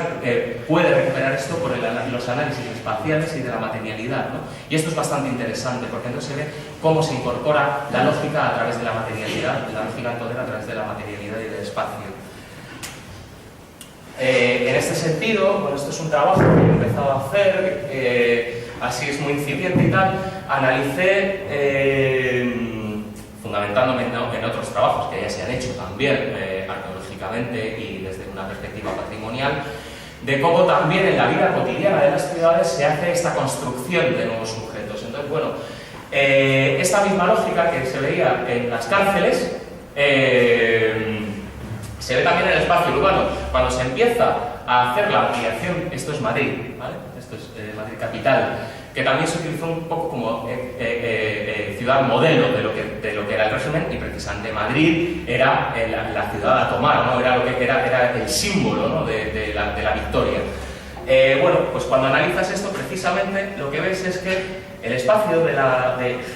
puede recuperar esto por los análisis espaciales y de la materialidad, ¿no? Y esto es bastante interesante, porque entonces se ve cómo se incorpora la lógica a través de la materialidad, la lógica del poder a través de la materialidad y del espacio. En este sentido, bueno, esto es un trabajo que he empezado a hacer, así es muy incipiente y tal, analicé fundamentándome en otros trabajos que ya se han hecho también arqueológicamente y desde una perspectiva patrimonial, de cómo también en la vida cotidiana de las ciudades se hace esta construcción de nuevos sujetos. Entonces, bueno, esta misma lógica que se veía en las cárceles se ve también en el espacio urbano. Cuando se empieza a hacer la ampliación, esto es Madrid, ¿vale? Esto es Madrid capital, que también se utilizó un poco como ciudad modelo de lo que era el régimen, y precisamente Madrid era la ciudad a tomar, ¿no? Era el símbolo, ¿no? de la victoria. Bueno, pues cuando analizas esto, precisamente lo que ves es que el espacio de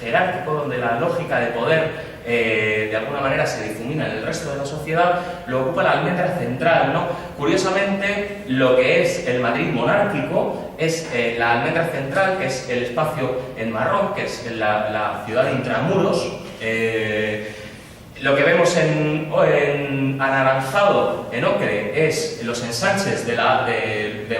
jerárquico, donde la lógica de poder de alguna manera se difumina en el resto de la sociedad, lo ocupa la almendra central, ¿no? Curiosamente, lo que es el Madrid monárquico es la almendra central, que es el espacio en marrón, que es la ciudad de intramuros. Lo que vemos en anaranjado, en ocre, es los ensanches de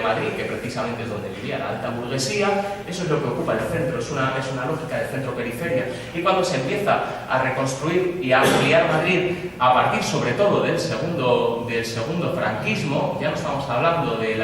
Madrid, que precisamente es donde vivía la alta burguesía. Eso es lo que ocupa el centro, es una lógica de centro-periferia. Y cuando se empieza a reconstruir y a ampliar Madrid, a partir sobre todo del segundo franquismo, ya no estamos hablando del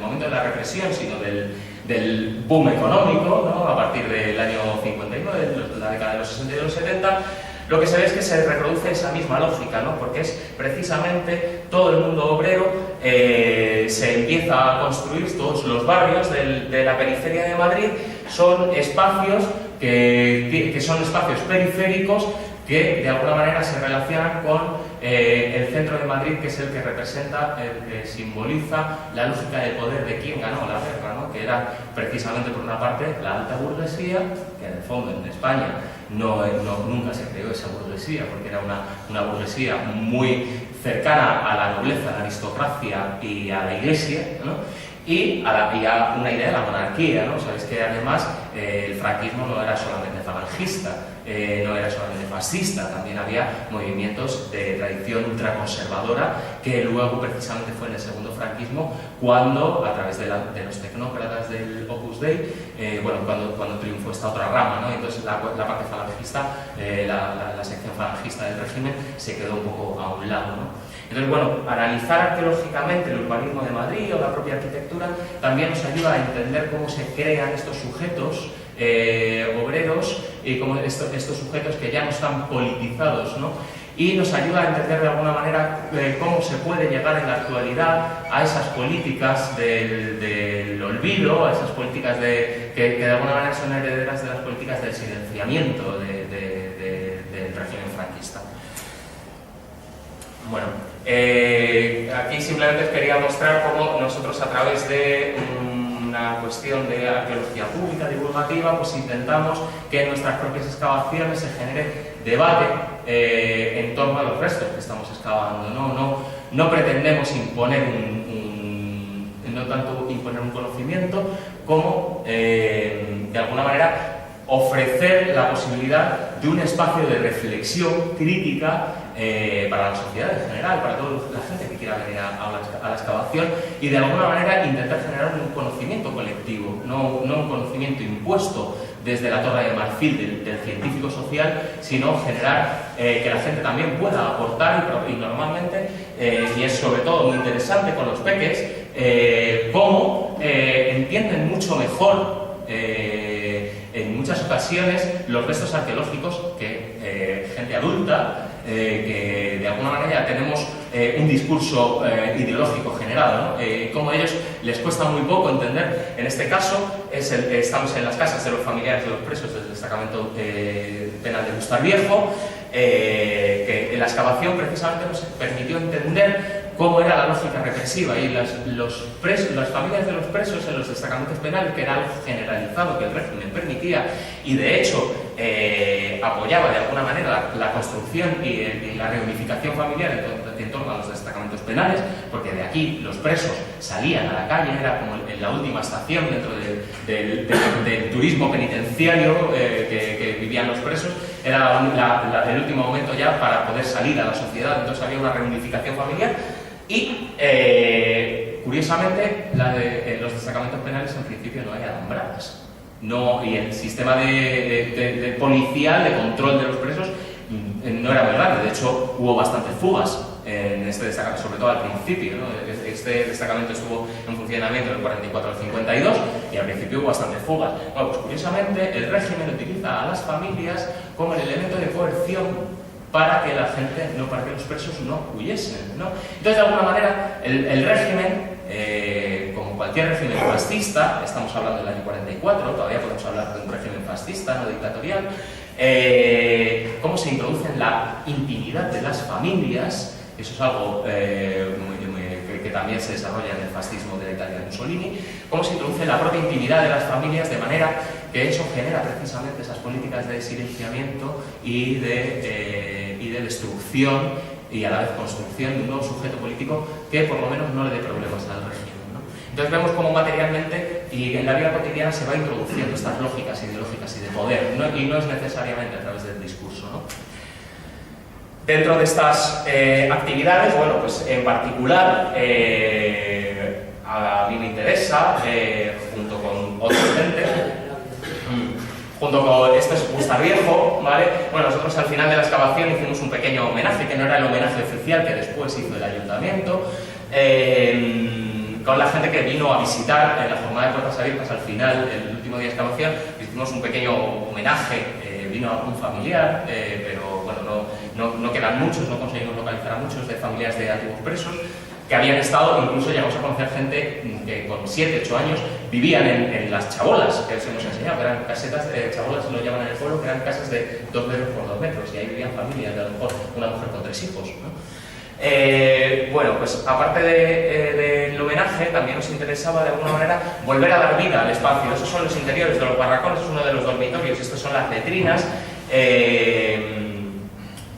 momento de la represión, sino del boom económico, ¿no? A partir del año 59, la década de los 60 y de los 70, lo que se ve es que se reproduce esa misma lógica, ¿no? Porque es precisamente todo el mundo obrero, se empieza a construir, todos los barrios de la periferia de Madrid son espacios que son espacios periféricos que de alguna manera se relacionan con el centro de Madrid, que es el que representa, el que simboliza la lógica del poder de quién ganó la guerra, ¿no? Que era precisamente, por una parte, la alta burguesía, que en el fondo en España nunca se creó esa burguesía, porque era una burguesía muy cercana a la nobleza, a la aristocracia y a la iglesia, ¿no? y a una idea de la monarquía, ¿no? Sabéis que además el franquismo no era solamente falangista, no era solamente fascista, también había movimientos de tradición ultraconservadora, que luego precisamente fue en el segundo franquismo cuando, a través de los tecnócratas del Opus Dei, bueno, cuando triunfó esta otra rama, ¿no? Entonces la parte falangista, la sección falangista del régimen se quedó un poco a un lado, ¿no? Entonces, bueno, analizar arqueológicamente el urbanismo de Madrid o la propia arquitectura también nos ayuda a entender cómo se crean estos sujetos obreros y cómo estos sujetos que ya no están politizados, ¿no? Y nos ayuda a entender de alguna manera cómo se puede llegar en la actualidad a esas políticas del olvido, a esas políticas que de alguna manera son herederas de las políticas del silenciamiento del régimen franquista. Bueno, aquí simplemente os quería mostrar cómo nosotros, a través de una cuestión de arqueología pública, divulgativa, pues intentamos que en nuestras propias excavaciones se genere debate en torno a los restos que estamos excavando. No pretendemos imponer no tanto imponer un conocimiento como, de alguna manera, ofrecer la posibilidad de un espacio de reflexión crítica para la sociedad en general, para toda la gente que quiera venir a la excavación, y de alguna manera intentar generar un conocimiento colectivo, no un conocimiento impuesto desde la torre de marfil del científico social, sino generar que la gente también pueda aportar, y normalmente, y es sobre todo muy interesante con los peques, cómo entienden mucho mejor en muchas ocasiones los restos arqueológicos que gente adulta, que de alguna manera ya tenemos un discurso ideológico generado, ¿no? Como a ellos les cuesta muy poco entender. En este caso estamos en las casas de los familiares de los presos del destacamento penal de Bustar Viejo, que en la excavación precisamente nos permitió entender cómo era la lógica represiva y las familias de los presos en los destacamentos penales, que era algo generalizado que el régimen permitía y de hecho apoyaba de alguna manera la construcción y la reunificación familiar en torno a los destacamentos penales, porque de aquí los presos salían a la calle, era como la última estación dentro del turismo penitenciario que vivían los presos, era el último momento ya para poder salir a la sociedad. Entonces había una reunificación familiar y, curiosamente, los destacamentos penales en principio no hay alambradas. Y el sistema de policial, de control de los presos, no era muy grande. De hecho, hubo bastantes fugas en este destacamento, sobre todo al principio, ¿no? Este destacamento estuvo en funcionamiento del 44 al 52 y al principio hubo bastantes fugas. Bueno, pues curiosamente el régimen utiliza a las familias como el elemento de coerción para que los presos no huyesen, ¿no? Entonces, de alguna manera, el régimen, como cualquier régimen fascista, estamos hablando del año 44, todavía podemos hablar de un régimen fascista, no dictatorial, cómo se introduce en la intimidad de las familias. Eso es algo que también se desarrolla en el fascismo de la Italia de Mussolini, cómo se introduce en la propia intimidad de las familias, de manera que eso genera precisamente esas políticas de silenciamiento y de destrucción y a la vez construcción de un nuevo sujeto político que por lo menos no le dé problemas al régimen, ¿no? Entonces vemos cómo materialmente y en la vida cotidiana se va introduciendo estas lógicas ideológicas y de poder, ¿no? Y no es necesariamente a través del discurso, ¿no? Dentro de estas actividades, bueno, pues en particular a mí me interesa, junto con otra gente, esto es Bustar Viejo, ¿vale? Bueno, nosotros al final de la excavación hicimos un pequeño homenaje, que no era el homenaje oficial que después hizo el ayuntamiento, con la gente que vino a visitar en la jornada de puertas abiertas al final, el último día de excavación, hicimos un pequeño homenaje, vino algún familiar, pero bueno, no quedan muchos, no conseguimos localizar a muchos de familiares de antiguos presos, que habían estado, incluso llegamos a conocer gente que con 7, 8 años vivían en las chabolas, que os hemos enseñado, que eran casetas, chabolas lo llaman en el pueblo, que eran casas de 2 metros por 2 metros, y ahí vivían familias, de a lo mejor una mujer con 3 hijos, ¿no? Bueno, pues aparte del homenaje, también nos interesaba de alguna manera volver a dar vida al espacio. Esos son los interiores de los barracones, es uno de los dormitorios, estas son las letrinas.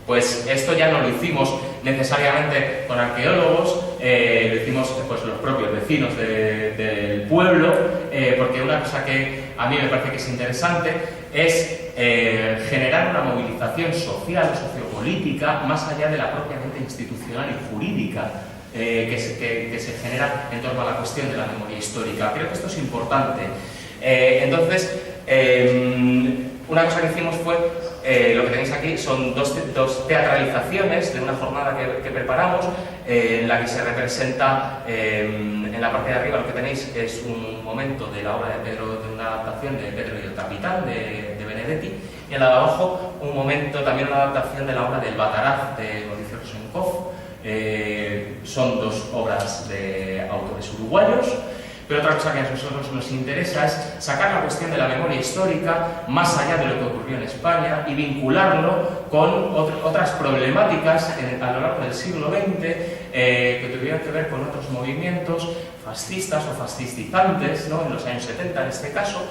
Pues esto ya no lo hicimos necesariamente con arqueólogos, lo hicimos pues, los propios vecinos del pueblo, porque una cosa que a mí me parece que es interesante es generar una movilización social o sociopolítica más allá de la propiamente institucional y jurídica que se genera en torno a la cuestión de la memoria histórica. Creo que esto es importante. Entonces, una cosa que hicimos fue, lo que tenéis aquí son dos teatralizaciones de una jornada que preparamos, en la que se representa, en la parte de arriba lo que tenéis es un momento de la obra de Pedro, de una adaptación de Pedro y el Capitán, de Benedetti, y en la de abajo un momento, también una adaptación de la obra del Bataraz, de Mauricio Rosenkopf. Son dos obras de autores uruguayos. Pero otra cosa que a nosotros nos interesa es sacar la cuestión de la memoria histórica más allá de lo que ocurrió en España y vincularlo con otras problemáticas a lo largo del siglo XX que tuvieran que ver con otros movimientos fascistas o fascistizantes, ¿no? En los años 70 en este caso,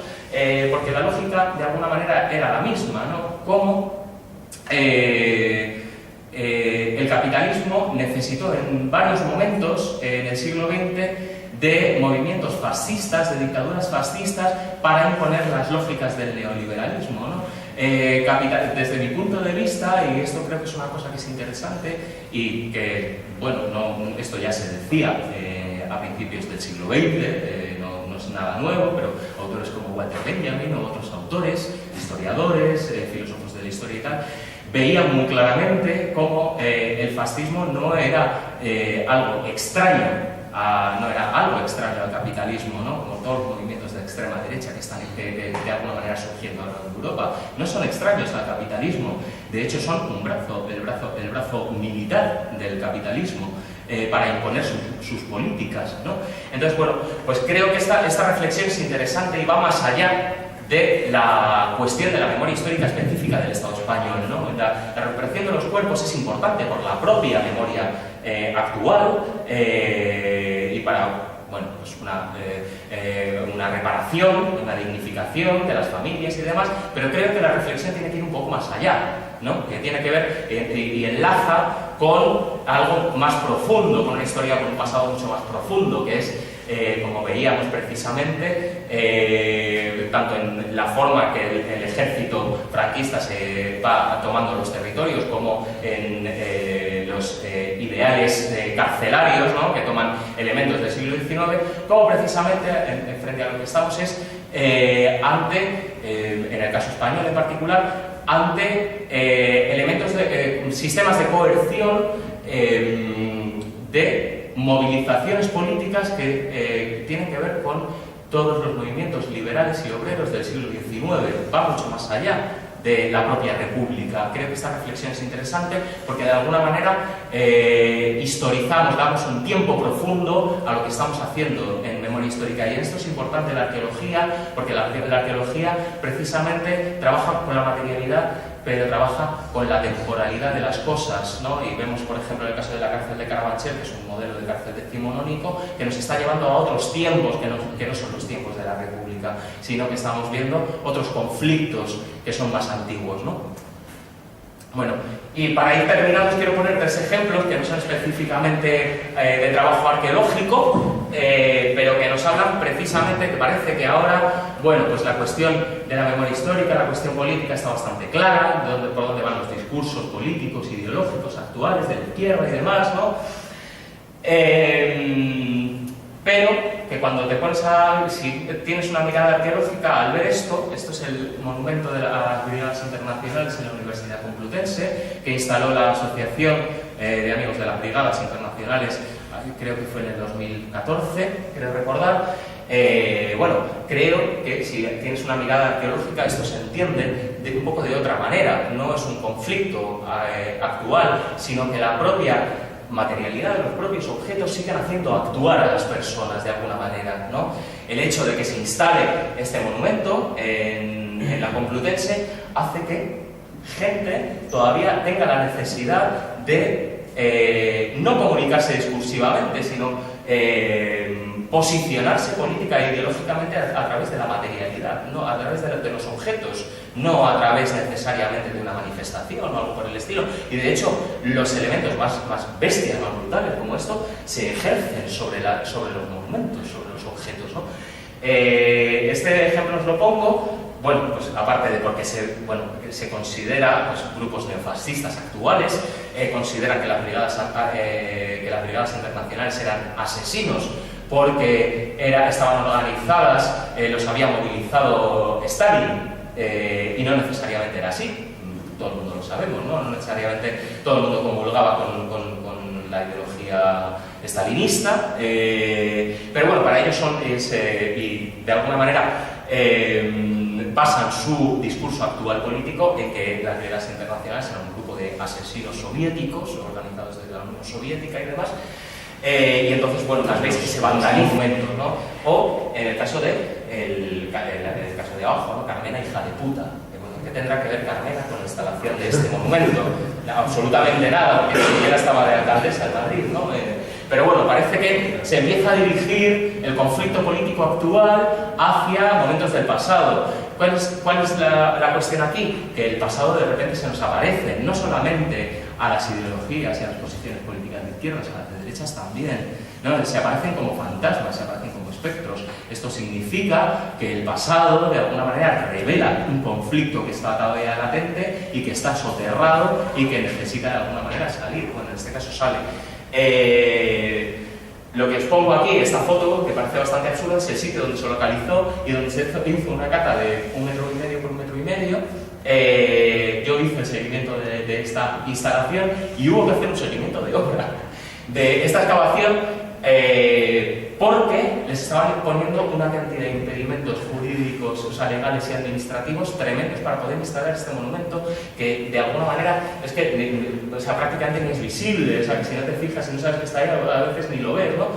porque la lógica de alguna manera era la misma, ¿no? Como el capitalismo necesitó en varios momentos en el siglo XX de movimientos fascistas, de dictaduras fascistas, para imponer las lógicas del neoliberalismo, ¿no? Desde mi punto de vista, y esto creo que es una cosa que es interesante y que, bueno, esto ya se decía a principios del siglo XX, no es nada nuevo, pero autores como Walter Benjamin o otros autores, historiadores, filósofos de la historia y tal, veían muy claramente cómo el fascismo no era algo extraño. No era algo extraño al capitalismo, ¿no? Como todos los movimientos de extrema derecha que están de alguna manera surgiendo ahora en Europa, no son extraños al capitalismo, de hecho son el brazo militar del capitalismo para imponer sus políticas, ¿no? Entonces, bueno, pues creo que esta reflexión es interesante y va más allá de la cuestión de la memoria histórica específica del Estado español, ¿no? La recuperación de los cuerpos es importante por la propia memoria actual y para, bueno, pues una reparación, una dignificación de las familias y demás, pero creo que la reflexión tiene que ir un poco más allá, ¿no? Que tiene que ver y enlaza con algo más profundo, con una historia con un pasado mucho más profundo, que es como veíamos precisamente, tanto en la forma que el ejército franquista se va tomando los territorios, como en los ideales carcelarios, ¿no? Que toman elementos del siglo XIX, como precisamente frente a lo que estamos es ante, en el caso español en particular, ante elementos de sistemas de coerción de movilizaciones políticas que tienen que ver con todos los movimientos liberales y obreros del siglo XIX. Va mucho más allá de la propia República. Creo que esta reflexión es interesante porque de alguna manera historizamos, damos un tiempo profundo a lo que estamos haciendo en memoria histórica, y en esto es importante la arqueología, porque la arqueología precisamente trabaja con la materialidad, pero trabaja con la temporalidad de las cosas, ¿no? Y vemos, por ejemplo, el caso de la cárcel de Carabanchel, que es un modelo de cárcel decimonónico, que nos está llevando a otros tiempos que no son los tiempos de la República, sino que estamos viendo otros conflictos que son más antiguos, ¿no? Bueno, y para ir terminando os quiero poner 3 ejemplos que no son específicamente de trabajo arqueológico, pero que nos hablan precisamente, que parece que ahora, bueno, pues la cuestión de la memoria histórica, la cuestión política está bastante clara, por dónde van los discursos políticos, ideológicos, actuales, de la izquierda y demás, ¿no? Pero que cuando te pones si tienes una mirada arqueológica al ver esto es el monumento de las brigadas internacionales en la Universidad Complutense, que instaló la Asociación de Amigos de las Brigadas Internacionales, creo que fue en el 2014, creo recordar. Bueno, creo que si tienes una mirada arqueológica esto se entiende un poco de otra manera, no es un conflicto actual, sino que la propia materialidad de los propios objetos siguen haciendo actuar a las personas de alguna manera, ¿no? El hecho de que se instale este monumento en la Complutense hace que gente todavía tenga la necesidad de no comunicarse discursivamente, sino posicionarse política e ideológicamente a través de la materialidad, ¿no? A través de los objetos, no a través necesariamente de una manifestación o algo por el estilo. Y de hecho, los elementos más bestias, más brutales como esto, se ejercen sobre los monumentos, sobre los objetos, ¿no? Este ejemplo os lo pongo, bueno, pues aparte de porque se considera, pues, grupos neofascistas actuales consideran que las brigadas internacionales eran asesinos porque estaban organizadas, los había movilizado Stalin, y no necesariamente era así. Todo el mundo lo sabemos, ¿no? No necesariamente todo el mundo comulgaba con la ideología stalinista, pero bueno, para ellos y de alguna manera basan su discurso actual político en que las brigadas internacionales eran un grupo de asesinos soviéticos organizados desde la Unión Soviética y demás. Y entonces, bueno, las veis que se vandalizan, ¿no? O en el caso el caso de abajo, ¿no? Carmena, hija de puta. ¿Qué tendrá que ver Carmena con la instalación de este monumento? Absolutamente nada, porque ni siquiera estaba de alcaldesa en Madrid, ¿no? Pero bueno, parece que se empieza a dirigir el conflicto político actual hacia momentos del pasado. ¿Cuál es la cuestión aquí? Que el pasado de repente se nos aparece, no solamente a las ideologías y a las posiciones políticas de izquierdas, a las de derechas también, ¿no? Se aparecen como fantasmas, se aparecen como espectros. Esto significa que el pasado, de alguna manera, revela un conflicto que está todavía latente y que está soterrado y que necesita de alguna manera salir. Bueno, en este caso sale. Lo que os pongo aquí, esta foto, que parece bastante absurda, es el sitio donde se localizó y donde se hizo una cata de 1,5 metros por 1,5 metros. Yo hice el seguimiento de esta instalación y hubo que hacer un seguimiento de obra de esta excavación porque les estaban poniendo una cantidad de impedimentos jurídicos, o sea, legales y administrativos tremendos para poder instalar este monumento que de alguna manera es que prácticamente ni es visible, o sea, que si no te fijas y no sabes que está ahí, a veces ni lo ves, ¿no?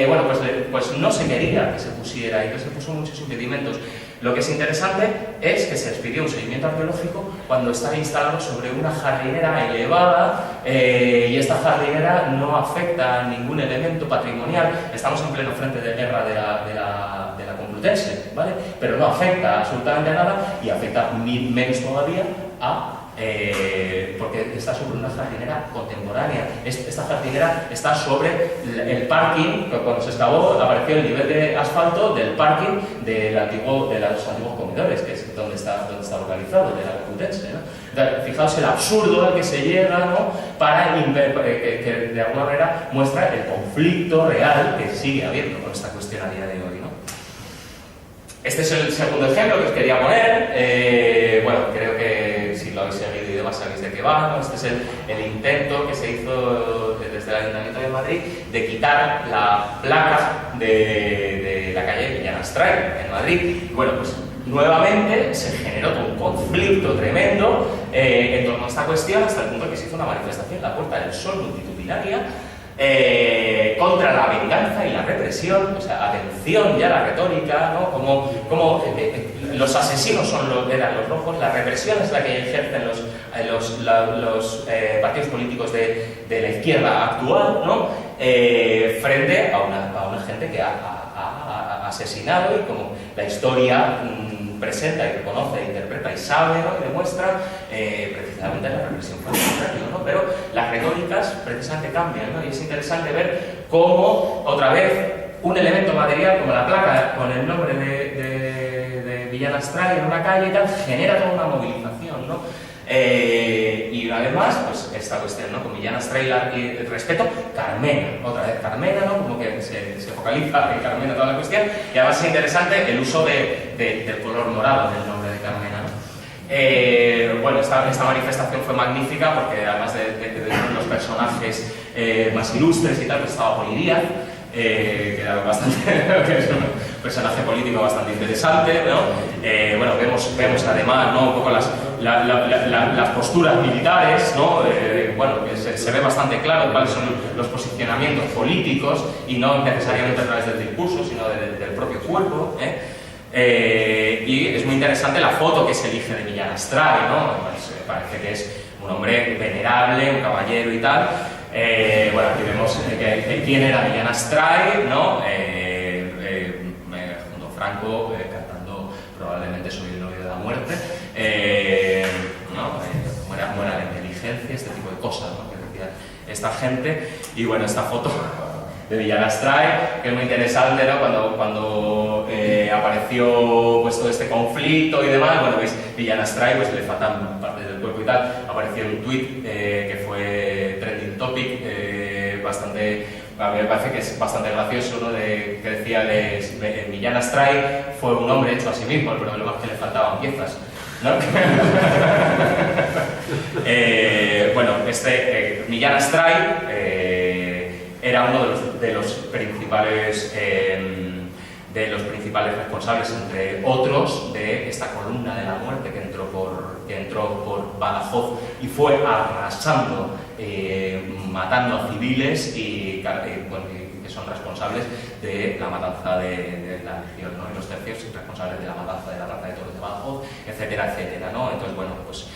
Bueno, pues no se quería que se pusiera y que se puso muchos impedimentos. Lo que es interesante es que se les pidió un seguimiento arqueológico cuando estaba instalado sobre una jardinera elevada y esta jardinera no afecta a ningún elemento patrimonial. Estamos en pleno frente de guerra de la Complutense, ¿vale? Pero no afecta absolutamente a nada y afecta menos todavía a porque está sobre una jardinera contemporánea. Esta jardinera está sobre el parking, que cuando se excavó apareció el nivel de asfalto del parking de los antiguos comedores, que es donde está localizado, de la Complutense, ¿no? Fijaos el absurdo al que se llega, ¿no? Que de alguna manera muestra el conflicto real que sigue habiendo con esta cuestión a día de hoy, ¿no? Este es el segundo ejemplo que os quería poner. Bueno, creo que si lo habéis seguido y demás sabéis de qué va, ¿no? Este es el intento que se hizo desde el Ayuntamiento de Madrid de quitar la placa de la calle Millán Astray en Madrid. Y bueno, pues nuevamente se generó un conflicto tremendo en torno a esta cuestión, hasta el punto que se hizo una manifestación en la Puerta del Sol multitudinaria contra la venganza y la represión. O sea, atención ya a la retórica, ¿no? Como los asesinos eran los rojos, la represión es la que ejercen los partidos políticos de la izquierda actual, ¿no? Frente a una gente que ha asesinado, y como la historia presenta y reconoce, interpreta y sabe, ¿no? Y demuestra, precisamente la represión fue lo contrario, ¿no? Pero las retóricas precisamente cambian, ¿no? Y es interesante ver cómo, otra vez, un elemento material como la placa con el nombre de Millán Astray en una calle y tal, genera toda una movilización, ¿no? Y una vez más, pues esta cuestión, ¿no? Con Millán Astray y el respeto, Carmena, otra vez Carmena, ¿no? Como que se focaliza en Carmena toda la cuestión, y además es interesante el uso del color morado del nombre de Carmena, ¿no? Bueno, esta manifestación fue magnífica porque además de uno de los personajes más ilustres y tal, pues estaba Poli Díaz, que era bastante, que es un personaje político bastante interesante, ¿no? Bueno, vemos además, ¿no? Un poco las posturas militares, ¿no? Bueno, que se ve bastante claro cuáles son los posicionamientos políticos y no necesariamente a través del discurso, sino del propio cuerpo, y es muy interesante la foto que se elige de Millán Astray, ¿no? Pues, parece que es un hombre venerable, un caballero y tal. Bueno, aquí vemos quién era Millán Astray, ¿no? Franco cantando probablemente Soy el novio de la muerte, muera la inteligencia, este tipo de cosas, ¿no?, que decía esta gente. Y bueno, esta foto de Millán Astray, que es muy interesante, ¿no?, cuando apareció pues todo este conflicto y demás. Bueno, veis, Millán Astray pues le faltan partes del cuerpo y tal. Apareció un tuit que fue trending topic, bastante, a mí me parece que es bastante gracioso, ¿no?, que decía Millán Astray fue un hombre hecho a sí mismo, el problema es que le faltaban piezas, ¿no? Bueno, Millán Astray era uno de los principales responsables, entre otros, de esta columna de la muerte que entró por Badajoz y fue arrasando, matando a civiles y que son responsables de la matanza de la Legión, ¿no?, y los tercios responsables de la matanza de la Plaza de Toros de Badajoz, etcétera, etcétera, ¿no? Entonces, bueno, pues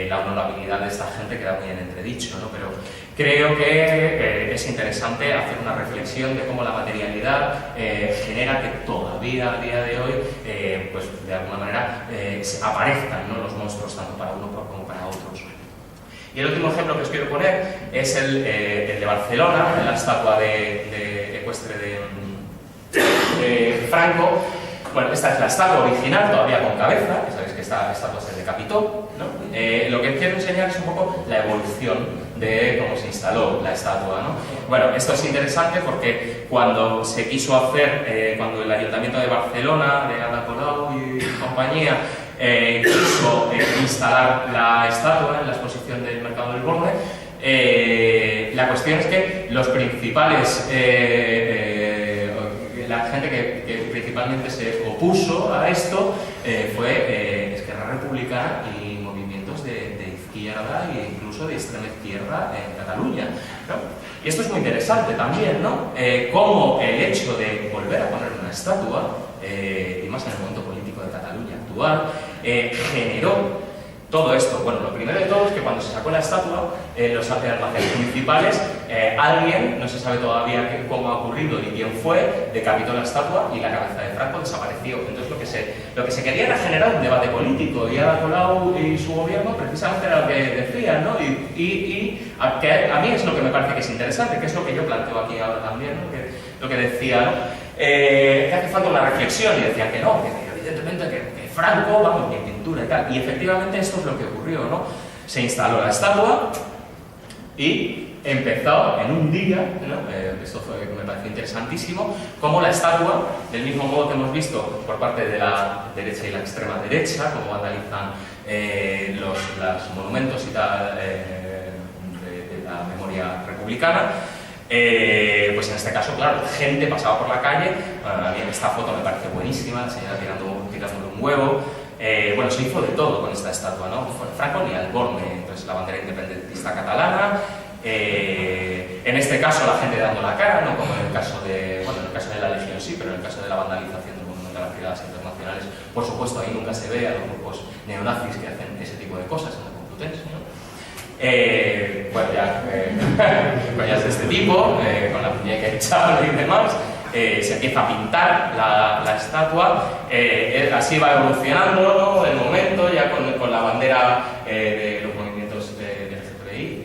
la honorabilidad de esta gente queda muy en entredicho, ¿no? Pero creo que es interesante hacer una reflexión de cómo la materialidad genera que todavía a día de hoy, pues de alguna manera, aparezcan, ¿no?, los monstruos tanto para unos como para otros. Y el último ejemplo que os quiero poner es el de Barcelona, la estatua ecuestre de Franco. Bueno, esta es la estatua original, todavía con cabeza, que sabéis que esta estatua se decapitó, ¿no? Lo que quiero enseñar es un poco la evolución de cómo se instaló la estatua, ¿no? Bueno, esto es interesante porque cuando se quiso hacer, cuando el Ayuntamiento de Barcelona, de Ada Colau y compañía, quiso instalar la estatua en la exposición del Mercado del Borne, la cuestión es que los principales, la gente que principalmente se opuso a esto fue Esquerra Republicana y movimientos de izquierda e incluso de extrema izquierda en Cataluña, ¿no? Y esto es muy interesante también, ¿no? Cómo el hecho de volver a poner una estatua, y más en el momento político de Cataluña actual, generó todo esto. Bueno, lo primero de todo es que cuando se sacó la estatua, los almacenes municipales, alguien, no se sabe todavía cómo ha ocurrido ni quién fue, decapitó la estatua y la cabeza de Franco desapareció. Entonces lo que se quería era generar un debate político, y Ada Colau y su gobierno precisamente era lo que decían, ¿no? Y a mí es lo que me parece que es interesante, que es lo que yo planteo aquí ahora también, ¿no? Lo que decía, ¿no? Que hace falta una reflexión, y decían que no, que evidentemente que Franco, vamos, ni pintura y tal. Y efectivamente esto es lo que ocurrió, ¿no? Se instaló la estatua y empezó en un día, ¿no? Esto me pareció interesantísimo, como la estatua, del mismo modo que hemos visto por parte de la derecha y la extrema derecha, cómo vandalizan los monumentos y tal de la memoria republicana. Pues en este caso, claro, gente pasaba por la calle. Esta foto me parece buenísima, la señora tirándole un huevo. Bueno, se hizo de todo con esta estatua, ¿no? Franco ni al Borne, entonces la bandera independentista catalana. En este caso la gente dando la cara, no como en el caso de, bueno, en el caso de la Legión sí, pero en el caso de la vandalización del monumento a las ciudades internacionales, por supuesto ahí nunca se ve a los grupos neonazis que hacen ese tipo de cosas en la Complutense, ¿no? Bueno, ya coñas de este tipo, con la muñeca hinchable y demás, se empieza a pintar la estatua, así va evolucionando, ¿no? El momento, ya con la bandera de los movimientos del LGTBI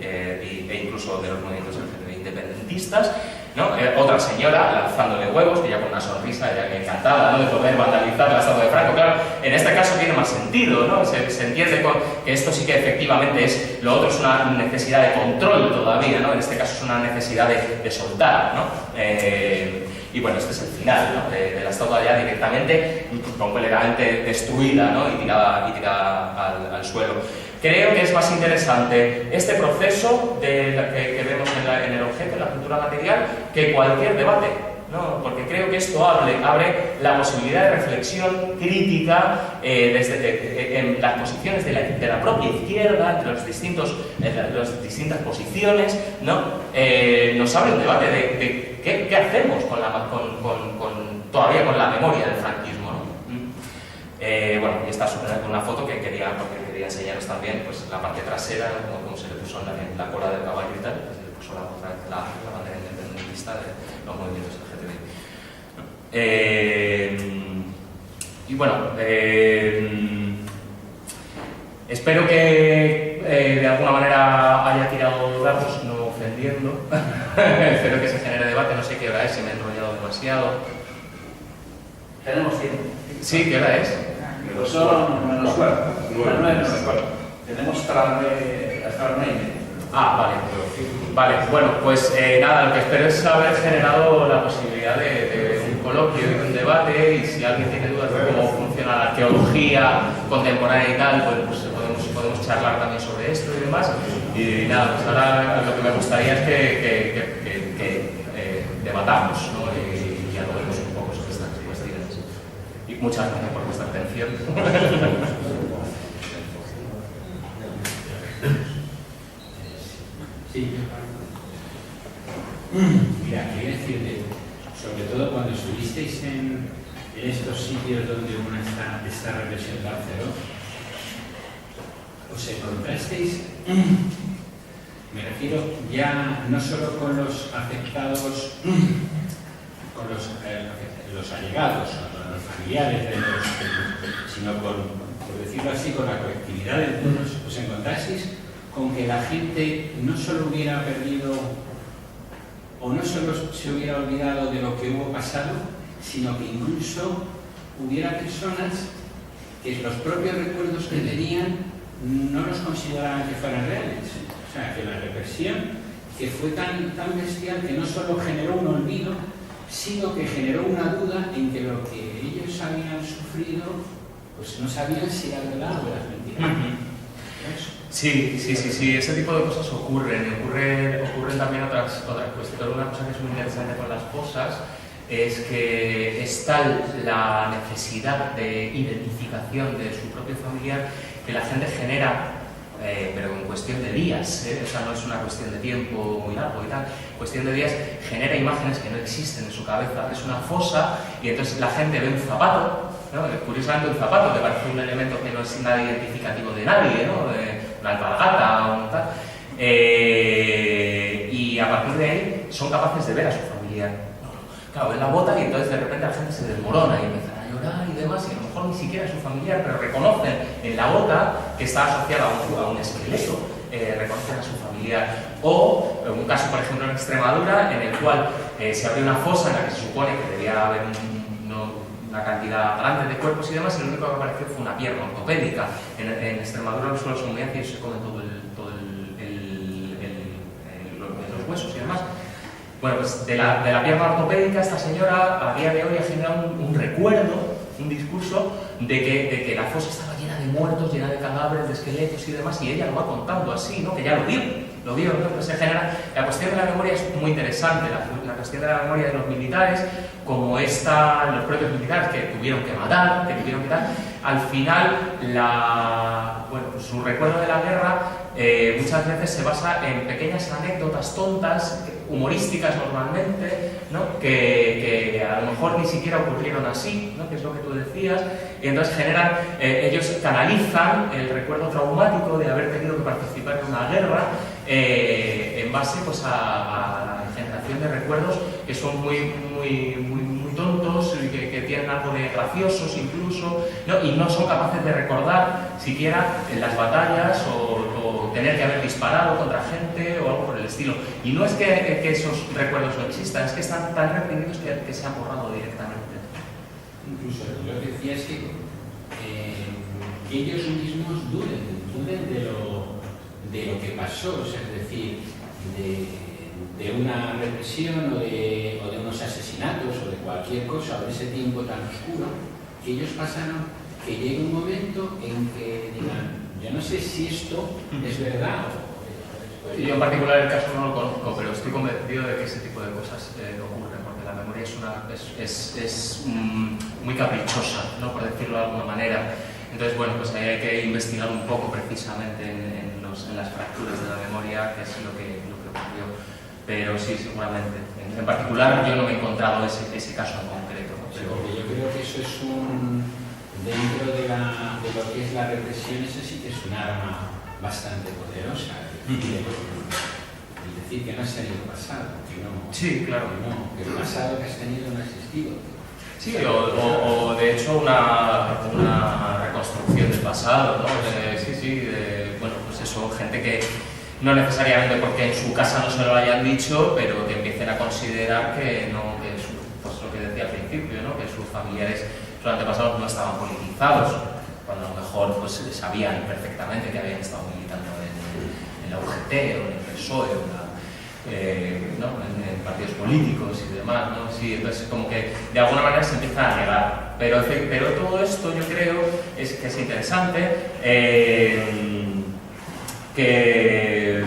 e incluso de los movimientos LGTBI independentistas, ¿no? Otra señora lanzándole huevos, que ya con una sonrisa, ya que encantada, ¿no?, de poder vandalizar la estatua de Franco. Claro, en este caso tiene más sentido, ¿no? Se entiende que esto sí que efectivamente es, lo otro es una necesidad de control todavía, ¿no? En este caso es una necesidad de soltar, ¿no? Y bueno, este es el final, ¿no?, de la estatua ya directamente completamente destruida, ¿no?, y tirada al suelo. Creo que es más interesante este proceso que vemos en el objeto, en la cultura material, que cualquier debate, ¿no? Porque creo que esto abre la posibilidad de reflexión crítica en las posiciones de la propia izquierda, entre las distintas posiciones, ¿no? Nos abre un debate de qué hacemos todavía con la memoria del franquismo, ¿no? Bueno, y esta es una foto que quería enseñaros también, pues la parte trasera, como se le puso en la cola del caballo y tal, se le puso la bandera independentista de los movimientos LGTBI. Y bueno, espero que de alguna manera haya tirado datos, no ofendiendo. Espero que se genere debate, no sé qué hora es, si me he enrollado demasiado. Tenemos tiempo. Sí, ¿qué hora es? Pues son menos cuarto. Tenemos hasta las 9:30. Ah, vale. Vale, bueno, pues nada, lo que espero es haber generado la posibilidad de un coloquio y un debate, y si alguien tiene dudas de cómo funciona la arqueología contemporánea y tal, pues podemos charlar también sobre esto y demás. Y nada, pues ahora lo que me gustaría es que debatamos, ¿no? Y dialoguemos un poco sobre estas cuestiones. Y muchas gracias por vuestra atención. Sí. Mira, quería decirte, sobre todo cuando estuvisteis en estos sitios donde uno está esta represión carceló, os encontrasteis, me refiero ya no solo con los afectados, con los allegados, con los familiares de sino con, por decirlo así, con la colectividad de todos, os encontrasteis con que la gente no solo hubiera perdido o no solo se hubiera olvidado de lo que hubo pasado, sino que incluso hubiera personas que los propios recuerdos que tenían no los consideraban que fueran reales. O sea, que la represión que fue tan bestial que no solo generó un olvido, sino que generó una duda en que lo que ellos habían sufrido, pues no sabían si era verdad o era mentira. Sí, ese tipo de cosas ocurren también otras cuestiones. Una cosa que es muy interesante con las fosas es que es tal la necesidad de identificación de su propio familiar que la gente genera, pero en cuestión de días, o sea, no es una cuestión de tiempo muy largo y tal, cuestión de días, genera imágenes que no existen en su cabeza. Es una fosa y entonces la gente ve un zapato, ¿no? Curiosamente un zapato que parece un elemento que no es nada identificativo de nadie, ¿no? Una alpargata o un tal, y a partir de ahí son capaces de ver a su familiar. Claro, ven la bota y entonces de repente la gente se desmorona y empiezan a llorar y demás, y a lo mejor ni siquiera es su familiar, pero reconocen en la bota que está asociada a un esqueleto, reconocen a su familiar. O un caso, por ejemplo, en Extremadura, en el cual se abrió una fosa en la que se supone que debía haber una cantidad grande de cuerpos y demás, y lo único que apareció fue una pierna ortopédica. En Extremadura los suelos son muy ácidos y se comen los huesos y demás. Bueno, pues de la pierna ortopédica, esta señora a día de hoy ha generado un recuerdo, un discurso de que la fosa estaba llena de muertos, llena de cadáveres, de esqueletos y demás, y ella lo va contando así, ¿no? Que ya lo vio, ¿no? Pues se genera. La cuestión de la memoria es muy interesante, la cuestión de la memoria de los militares, como los propios militares que tuvieron que matar, al final, pues su recuerdo de la guerra muchas veces se basa en pequeñas anécdotas tontas, humorísticas normalmente, ¿no? Que a lo mejor ni siquiera ocurrieron así, ¿no? Que es lo que tú decías, y entonces generan, ellos canalizan el recuerdo traumático de haber tenido que participar en una guerra en base pues, a la generación de recuerdos que son muy tontos y que tienen algo de graciosos incluso, ¿no? Y no son capaces de recordar siquiera en las batallas o tener que haber disparado contra gente o algo por el estilo. Y no es que esos recuerdos no existan, es que están tan reprimidos que se han borrado directamente. Incluso lo que decía es que ellos mismos duden de lo que pasó, o sea, es decir, de una represión o de unos asesinatos o de cualquier cosa, o de ese tiempo tan oscuro que ellos pasaron, que llegue un momento en que digan, yo no sé si esto es verdad Yo en particular el caso no lo conozco, pero estoy convencido de que ese tipo de cosas ocurren, porque la memoria es muy caprichosa, ¿no? Por decirlo de alguna manera. Entonces, bueno, pues ahí hay que investigar un poco precisamente en las fracturas de la memoria, que es lo que ocurrió. Pero sí, seguramente. En particular, yo no me he encontrado ese caso en concreto, ¿no? Sí, porque yo creo que eso es dentro de lo que es la represión, eso sí que es un arma bastante poderosa. Es decir, que no has tenido pasado, que no. Sí, claro. Que el pasado que has tenido no ha existido. Sí, o de hecho una pasado, ¿no? Bueno, pues eso, gente que no necesariamente porque en su casa no se lo hayan dicho, pero que empiecen a considerar que no, pues lo que decía al principio, ¿no? Que sus familiares, sus antepasados no estaban politizados, cuando a lo mejor pues sabían perfectamente que habían estado militando en la UGT o en el PSOE ¿no? en partidos políticos y demás, ¿no? Sí, entonces como que de alguna manera se empieza a negar, pero todo esto yo creo que es interesante, que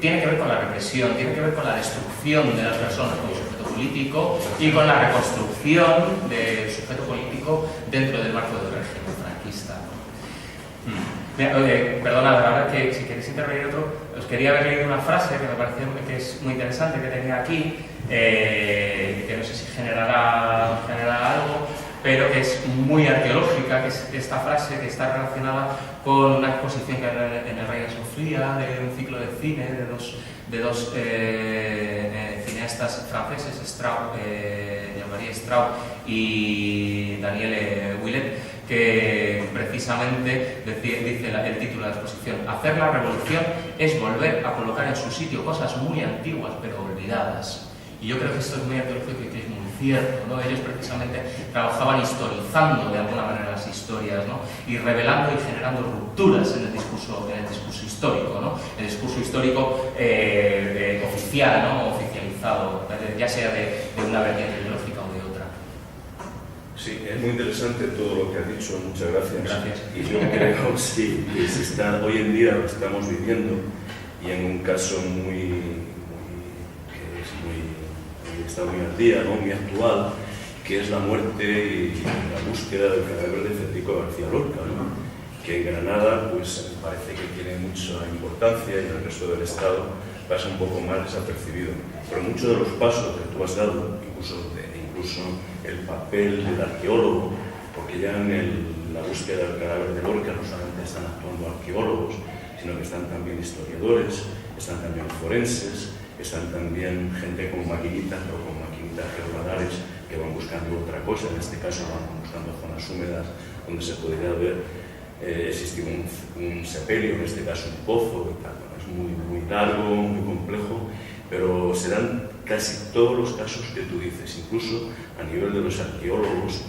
tiene que ver con la represión, tiene que ver con la destrucción de las personas como sujeto político y con la reconstrucción del sujeto político dentro del marco del régimen franquista, ¿no? Perdona, la verdad que si queréis intervenir os quería haber leído una frase que me parece que es muy interesante, que tenía aquí, que no sé si generará algo, pero que es muy arqueológica, que es esta frase que está relacionada con una exposición que hay en el Reina Sofía, de un ciclo de cine de dos cineastas franceses, Jean-Marie Straub y Daniel Willet, que precisamente dice el título de la exposición: hacer la revolución es volver a colocar en su sitio cosas muy antiguas pero olvidadas. Y yo creo que esto es muy arqueológico y que es muy cierto, ¿no? Ellos precisamente trabajaban historizando de alguna manera las historias, ¿no? Y revelando y generando rupturas en el discurso histórico, ¿no? El discurso histórico oficial, ¿no? Oficializado, ya sea de una vertiente ideológica o de otra. Sí, es muy interesante todo lo que has dicho, muchas gracias. Gracias. Y yo creo sí, que hoy en día lo estamos viviendo, y en un caso que está muy al día, ¿no? Muy actual, que es la muerte y la búsqueda del cadáver de Federico García Lorca, ¿no? Que en Granada pues parece que tiene mucha importancia y en el resto del Estado pasa un poco más desapercibido. Pero muchos de los pasos que tú has dado, incluso el papel del arqueólogo, porque ya en la búsqueda del cadáver de Lorca no solamente están actuando arqueólogos, sino que están también historiadores, están también forenses, están también gente con maquinitas o con maquinitas georradares que van buscando otra cosa. En este caso van buscando zonas húmedas donde se podría haber existido un sepelio, en este caso un pozo y tal. Es muy largo, muy complejo, pero se dan casi todos los casos que tú dices, incluso a nivel de los arqueólogos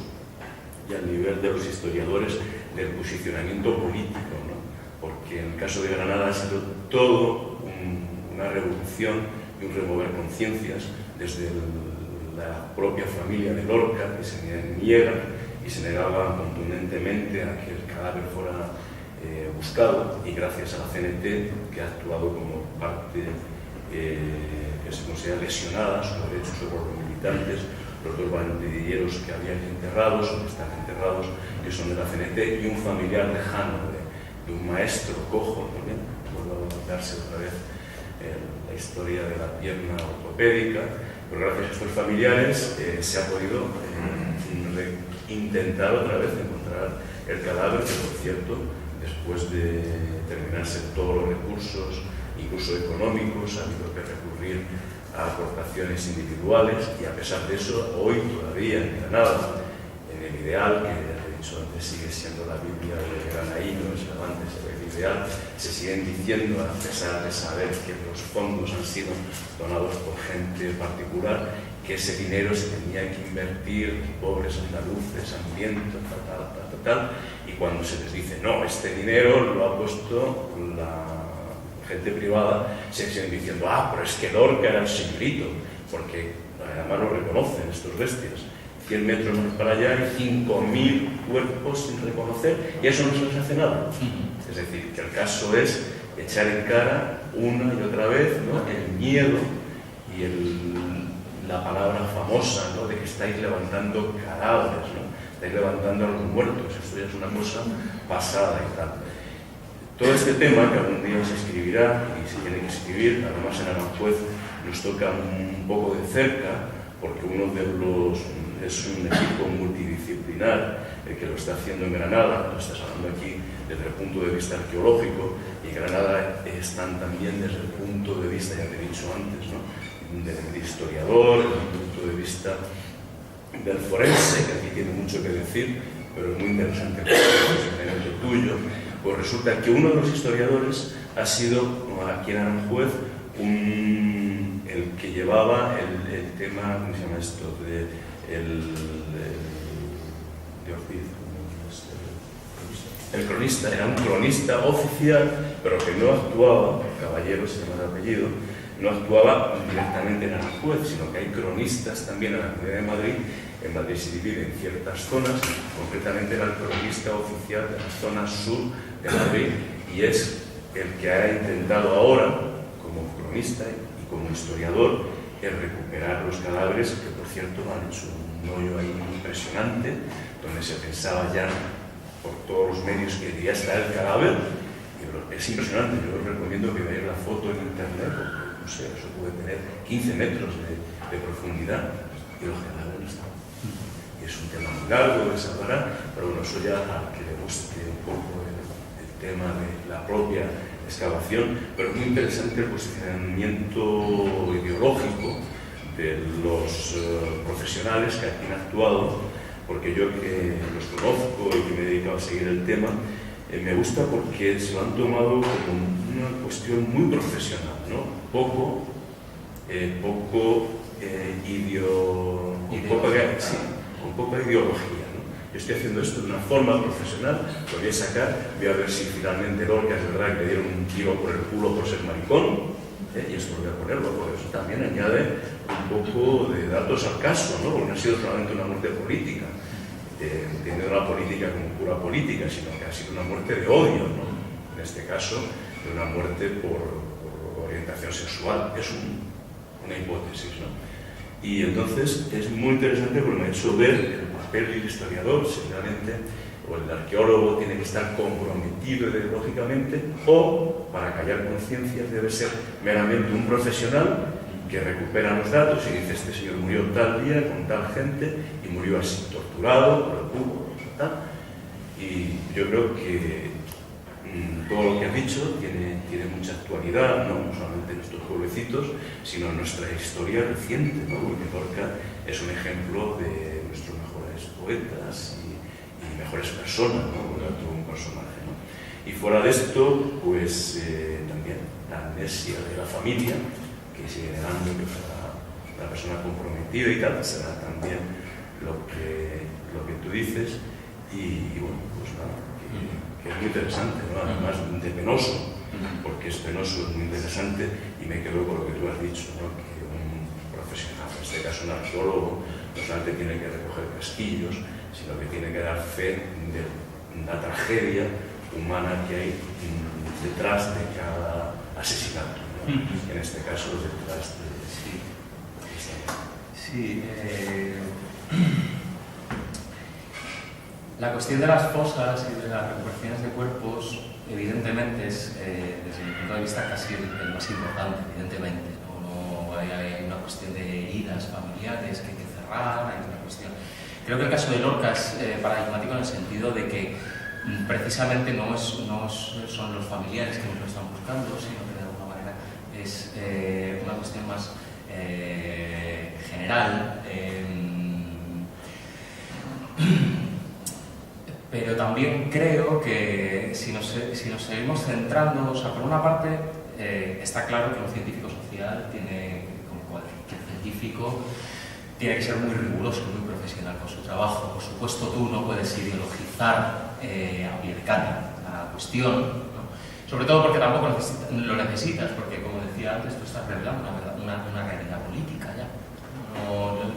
y a nivel de los historiadores, del posicionamiento político, ¿no? Porque en el caso de Granada ha sido todo una revolución y un remover conciencias desde la propia familia de Lorca, que se niega y se negaba contundentemente a que el cadáver fuera buscado, y gracias a la CNT, que ha actuado como parte que se considera lesionada sus derechos sobre los militantes, los dos bandilleros que habían enterrados o que están enterrados, que son de la CNT, y un familiar lejano de un maestro cojo, también, vuelvo a darse otra vez la historia de la pierna ortopédica. Pero gracias a estos familiares se ha podido intentar otra vez encontrar el cadáver, que por cierto, después de terminarse todos los recursos, incluso económicos, ha habido que recurrir a aportaciones individuales, y a pesar de eso, hoy todavía en Granada, en el ideal, que ya te he dicho antes sigue siendo la Biblia de Granaíno, Cervantes, el ideal, se siguen diciendo, a pesar de saber que los fondos han sido donados por gente particular, que ese dinero se tenía que invertir en pobres andaluces, hambrientos, tal, y cuando se les dice, no, este dinero lo ha puesto la gente privada, se siguen diciendo, pero es que Lorca era el señorito, porque además lo reconocen estos bestias. 100 metros más para allá hay 5.000 cuerpos sin reconocer, y eso no se les hace nada. Es decir, que el caso es echar en cara una y otra vez, ¿no?, el miedo y la palabra famosa, ¿no?, de que estáis levantando cadáveres, ¿no?, estáis levantando a los muertos. Esto ya es una cosa pasada y tal. Todo este tema, que algún día se escribirá y se tiene que escribir, además en Aranjuez nos toca un poco de cerca, porque es un equipo multidisciplinar el que lo está haciendo en Granada. Lo estás hablando aquí desde el punto de vista arqueológico, y en Granada están también desde el punto de vista, ya te he dicho antes, ¿no?, del historiador, desde el punto de vista del forense, que aquí tiene mucho que decir, pero es muy interesante el posicionamiento tuyo, pues resulta que uno de los historiadores ha sido, aquí en Aranjuez, el que llevaba el tema, ¿cómo se llama esto? De Ortiz, el cronista, era un cronista oficial, pero que no actuaba, Caballero se llama el apellido, no actuaba directamente en Aranjuez, sino que hay cronistas también en la Comunidad de Madrid. En Madrid se divide en ciertas zonas, concretamente era el cronista oficial de la zona sur de Madrid, y es el que ha intentado ahora, como cronista y como historiador, recuperar los cadáveres, que por cierto han hecho un hoyo ahí impresionante, donde se pensaba ya por todos los medios que ya está el cadáver, y es impresionante. Yo os recomiendo que veáis la foto en internet, porque no sé, eso puede tener 15 metros de profundidad, y los cadáveres están. Y es un tema muy largo de saber, pero bueno, eso ya al que le guste un poco el tema de la propia excavación, pero es muy interesante el posicionamiento ideológico de los profesionales que aquí han actuado, porque yo que los conozco y que me he dedicado a seguir el tema, me gusta porque se lo han tomado como una cuestión muy profesional, ¿no? Con poca ideología, ¿no? Yo estoy haciendo esto de una forma profesional, lo voy a sacar, voy a ver si finalmente Lorca es verdad que le dieron un tiro por el culo por ser maricón, y esto lo voy a ponerlo, porque eso también añade un poco de datos al caso, ¿no? Porque no ha sido solamente una muerte política, entendiendo la política como pura política, sino que ha sido una muerte de odio, ¿no? En este caso, de una muerte por orientación sexual. Es una hipótesis, ¿no? Y entonces es muy interesante porque me ha hecho ver el papel del historiador, seguramente, o el arqueólogo tiene que estar comprometido ideológicamente, o para callar conciencias debe ser meramente un profesional que recupera los datos y dice: este señor murió tal día con tal gente y murió así, torturado por el cubo, tal. Y yo creo que todo lo que has dicho tiene mucha actualidad, no solamente en estos pueblecitos, sino en nuestra historia reciente, ¿no? Porque Lorca es un ejemplo de nuestros mejores poetas y mejores personas, ¿no? Porque tuvo un personaje, ¿no? Y fuera de esto, pues también la amnesia de la familia, que sigue negando que fuera la persona comprometida y tal, será también lo que tú dices. Y bueno, pues nada, que es muy interesante, ¿no? Además de penoso, porque es penoso, es muy interesante, y me quedo con lo que tú has dicho, ¿no? Que un profesional, en este caso un arqueólogo, no solamente tiene que recoger castillos, sino que tiene que dar fe de la tragedia humana que hay detrás de cada asesinato, ¿no? En este caso detrás de... Sí, la cuestión de las fosas y de las recuperaciones de cuerpos, evidentemente, es, desde mi punto de vista, casi el más importante, evidentemente. No hay una cuestión de heridas familiares que hay que cerrar, hay una cuestión... Creo que el caso de Lorca es paradigmático en el sentido de que precisamente no son los familiares que nos lo están buscando, sino que de alguna manera es una cuestión más general. Pero también creo que si nos seguimos centrando, o sea, por una parte está claro que un científico social tiene, como cualquier científico, tiene que ser muy riguroso, muy profesional con su trabajo. Por supuesto, tú no puedes ideologizar a pie de caña la cuestión, ¿no? Sobre todo porque tampoco lo necesitas, porque como decía antes, tú estás revelando una realidad política ya.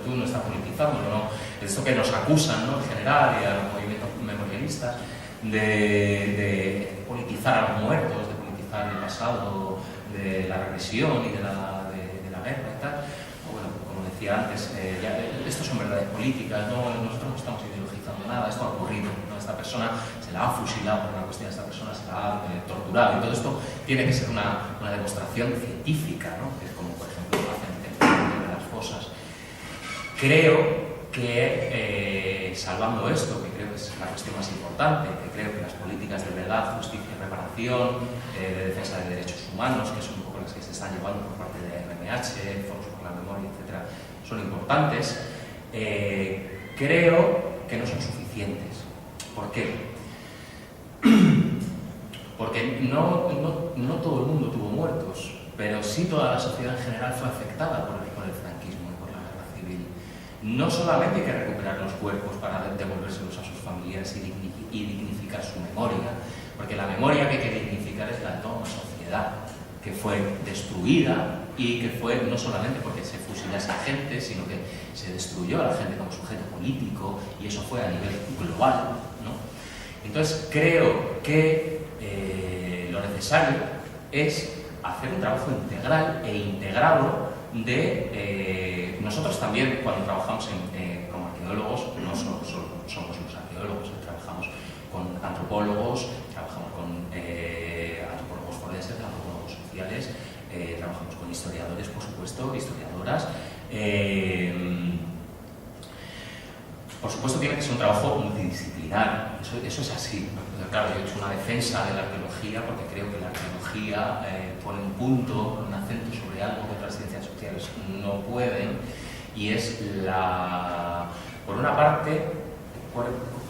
Tú no estás politizando, ¿no? Esto que nos acusan, ¿no? En general, y a los movimientos memorialistas, de politizar a los muertos, de politizar el pasado, de la represión y de la guerra y tal. Bueno, como decía antes, esto son verdades políticas, ¿no? Nosotros no estamos ideologizando nada, esto ha ocurrido, ¿no? Esta persona se la ha fusilado por una cuestión, esta persona se la ha torturado, y todo esto tiene que ser una demostración científica, ¿no? Que es como, por ejemplo, hacen de las fosas. Creo que, salvando esto, que creo que es la cuestión más importante, que creo que las políticas de verdad, justicia y reparación, de defensa de derechos humanos, que son un poco las que se están llevando por parte de RMH, Foros por la Memoria, etc., son importantes. Creo que no son suficientes. ¿Por qué? Porque no todo el mundo tuvo muertos, pero sí toda la sociedad en general fue afectada por el franquismo y por la guerra civil. No solamente hay que recuperar los cuerpos para devolvérselos a sus familiares y dignificar su memoria, porque la memoria que hay que dignificar es la de toda una sociedad que fue destruida y que fue no solamente porque se fusilase a gente, sino que se destruyó a la gente como sujeto político, y eso fue a nivel global, ¿no? Entonces creo que lo necesario es hacer un trabajo integral e integrado de... nosotros también, cuando trabajamos como arqueólogos, no solo somos los arqueólogos, trabajamos con antropólogos, trabajamos con antropólogos forenses, antropólogos sociales, trabajamos con historiadores, por supuesto, historiadoras. Por supuesto tiene que ser un trabajo multidisciplinar, eso es así. Pero claro, yo he hecho una defensa de la arqueología porque creo que la arqueología pone un punto, un acento sobre algo que otras ciencias sociales no pueden, y es por una parte,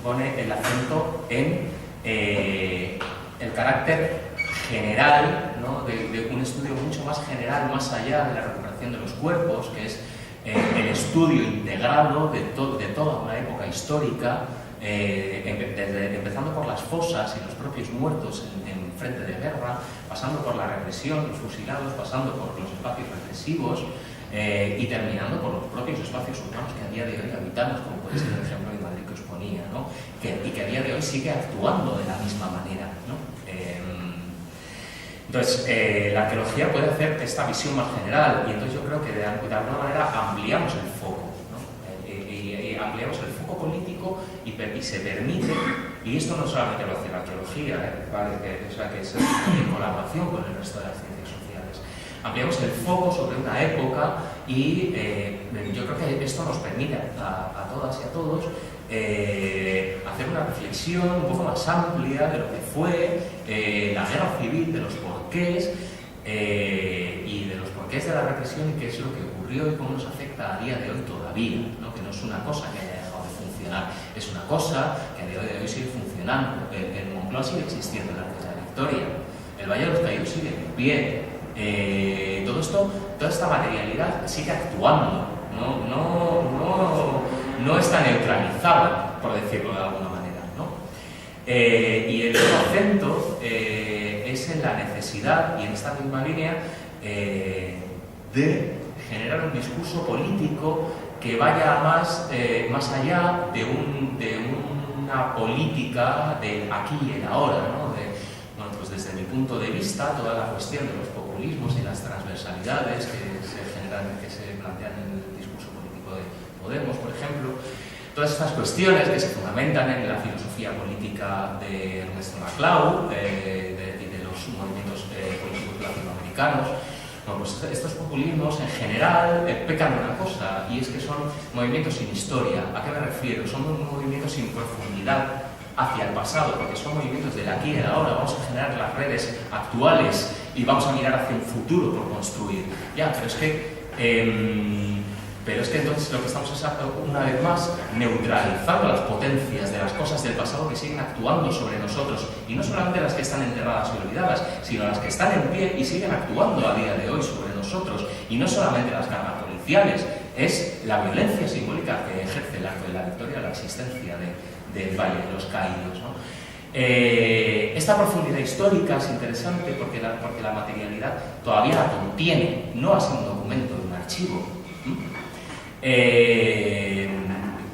pone el acento en el carácter general, ¿no? de un estudio mucho más general, más allá de la recuperación de los cuerpos, que es el estudio integrado de toda una época histórica, empezando por las fosas y los propios muertos en frente de guerra, pasando por la represión, los fusilados, pasando por los espacios represivos y terminando por los propios espacios urbanos que a día de hoy habitamos, como puede ser el ejemplo de Madrid que os ponía, ¿no? y que a día de hoy sigue actuando de la misma manera, ¿no? Entonces, la arqueología puede hacer esta visión más general, y entonces yo creo que de alguna manera ampliamos el foco, ¿no? Y ampliamos el foco político y se permite, y esto no solamente lo hace la arqueología, ¿vale? O sea, que es en colaboración con el resto de las ciencias sociales. Ampliamos el foco sobre una época y yo creo que esto nos permite a todas y a todos hacer una reflexión un poco más amplia de lo que fue la guerra civil, de los porqués y de los porqués de la represión y qué es lo que ocurrió y cómo nos afecta a día de hoy todavía, ¿no? Que no es una cosa que haya dejado de funcionar, es una cosa que a día de hoy sigue funcionando. El Moncloa sigue existiendo en la Artes de la Victoria, el Valle de los Caídos sigue en pie, todo esto, toda esta materialidad sigue actuando, no está neutralizada, por decirlo de alguna manera, ¿no? Y el otro acento es en la necesidad, y en esta misma línea, de generar un discurso político que vaya más allá de una política de aquí y el ahora, ¿no? Bueno, pues desde mi punto de vista, toda la cuestión de los populismos y las transversalidades que se plantean en el discurso político de Podemos, por ejemplo, todas estas cuestiones que se fundamentan en la filosofía política de Ernesto Laclau y de los movimientos políticos latinoamericanos. Bueno, pues estos populismos en general pecan de una cosa, y es que son movimientos sin historia. ¿A qué me refiero? Son movimientos sin profundidad hacia el pasado, porque son movimientos del aquí y del ahora. Vamos a generar las redes actuales y vamos a mirar hacia un futuro por construir. Ya, pero es que entonces lo que estamos es, una vez más, neutralizando las potencias de las cosas del pasado que siguen actuando sobre nosotros, y no solamente las que están enterradas y olvidadas, sino las que están en pie y siguen actuando a día de hoy sobre nosotros, y no solamente las cargas policiales, es la violencia simbólica que ejerce el Arco de la Victoria, la existencia del Valle de los Caídos, ¿no? Esta profundidad histórica es interesante porque la materialidad todavía la contiene, no ha sido un documento, un archivo.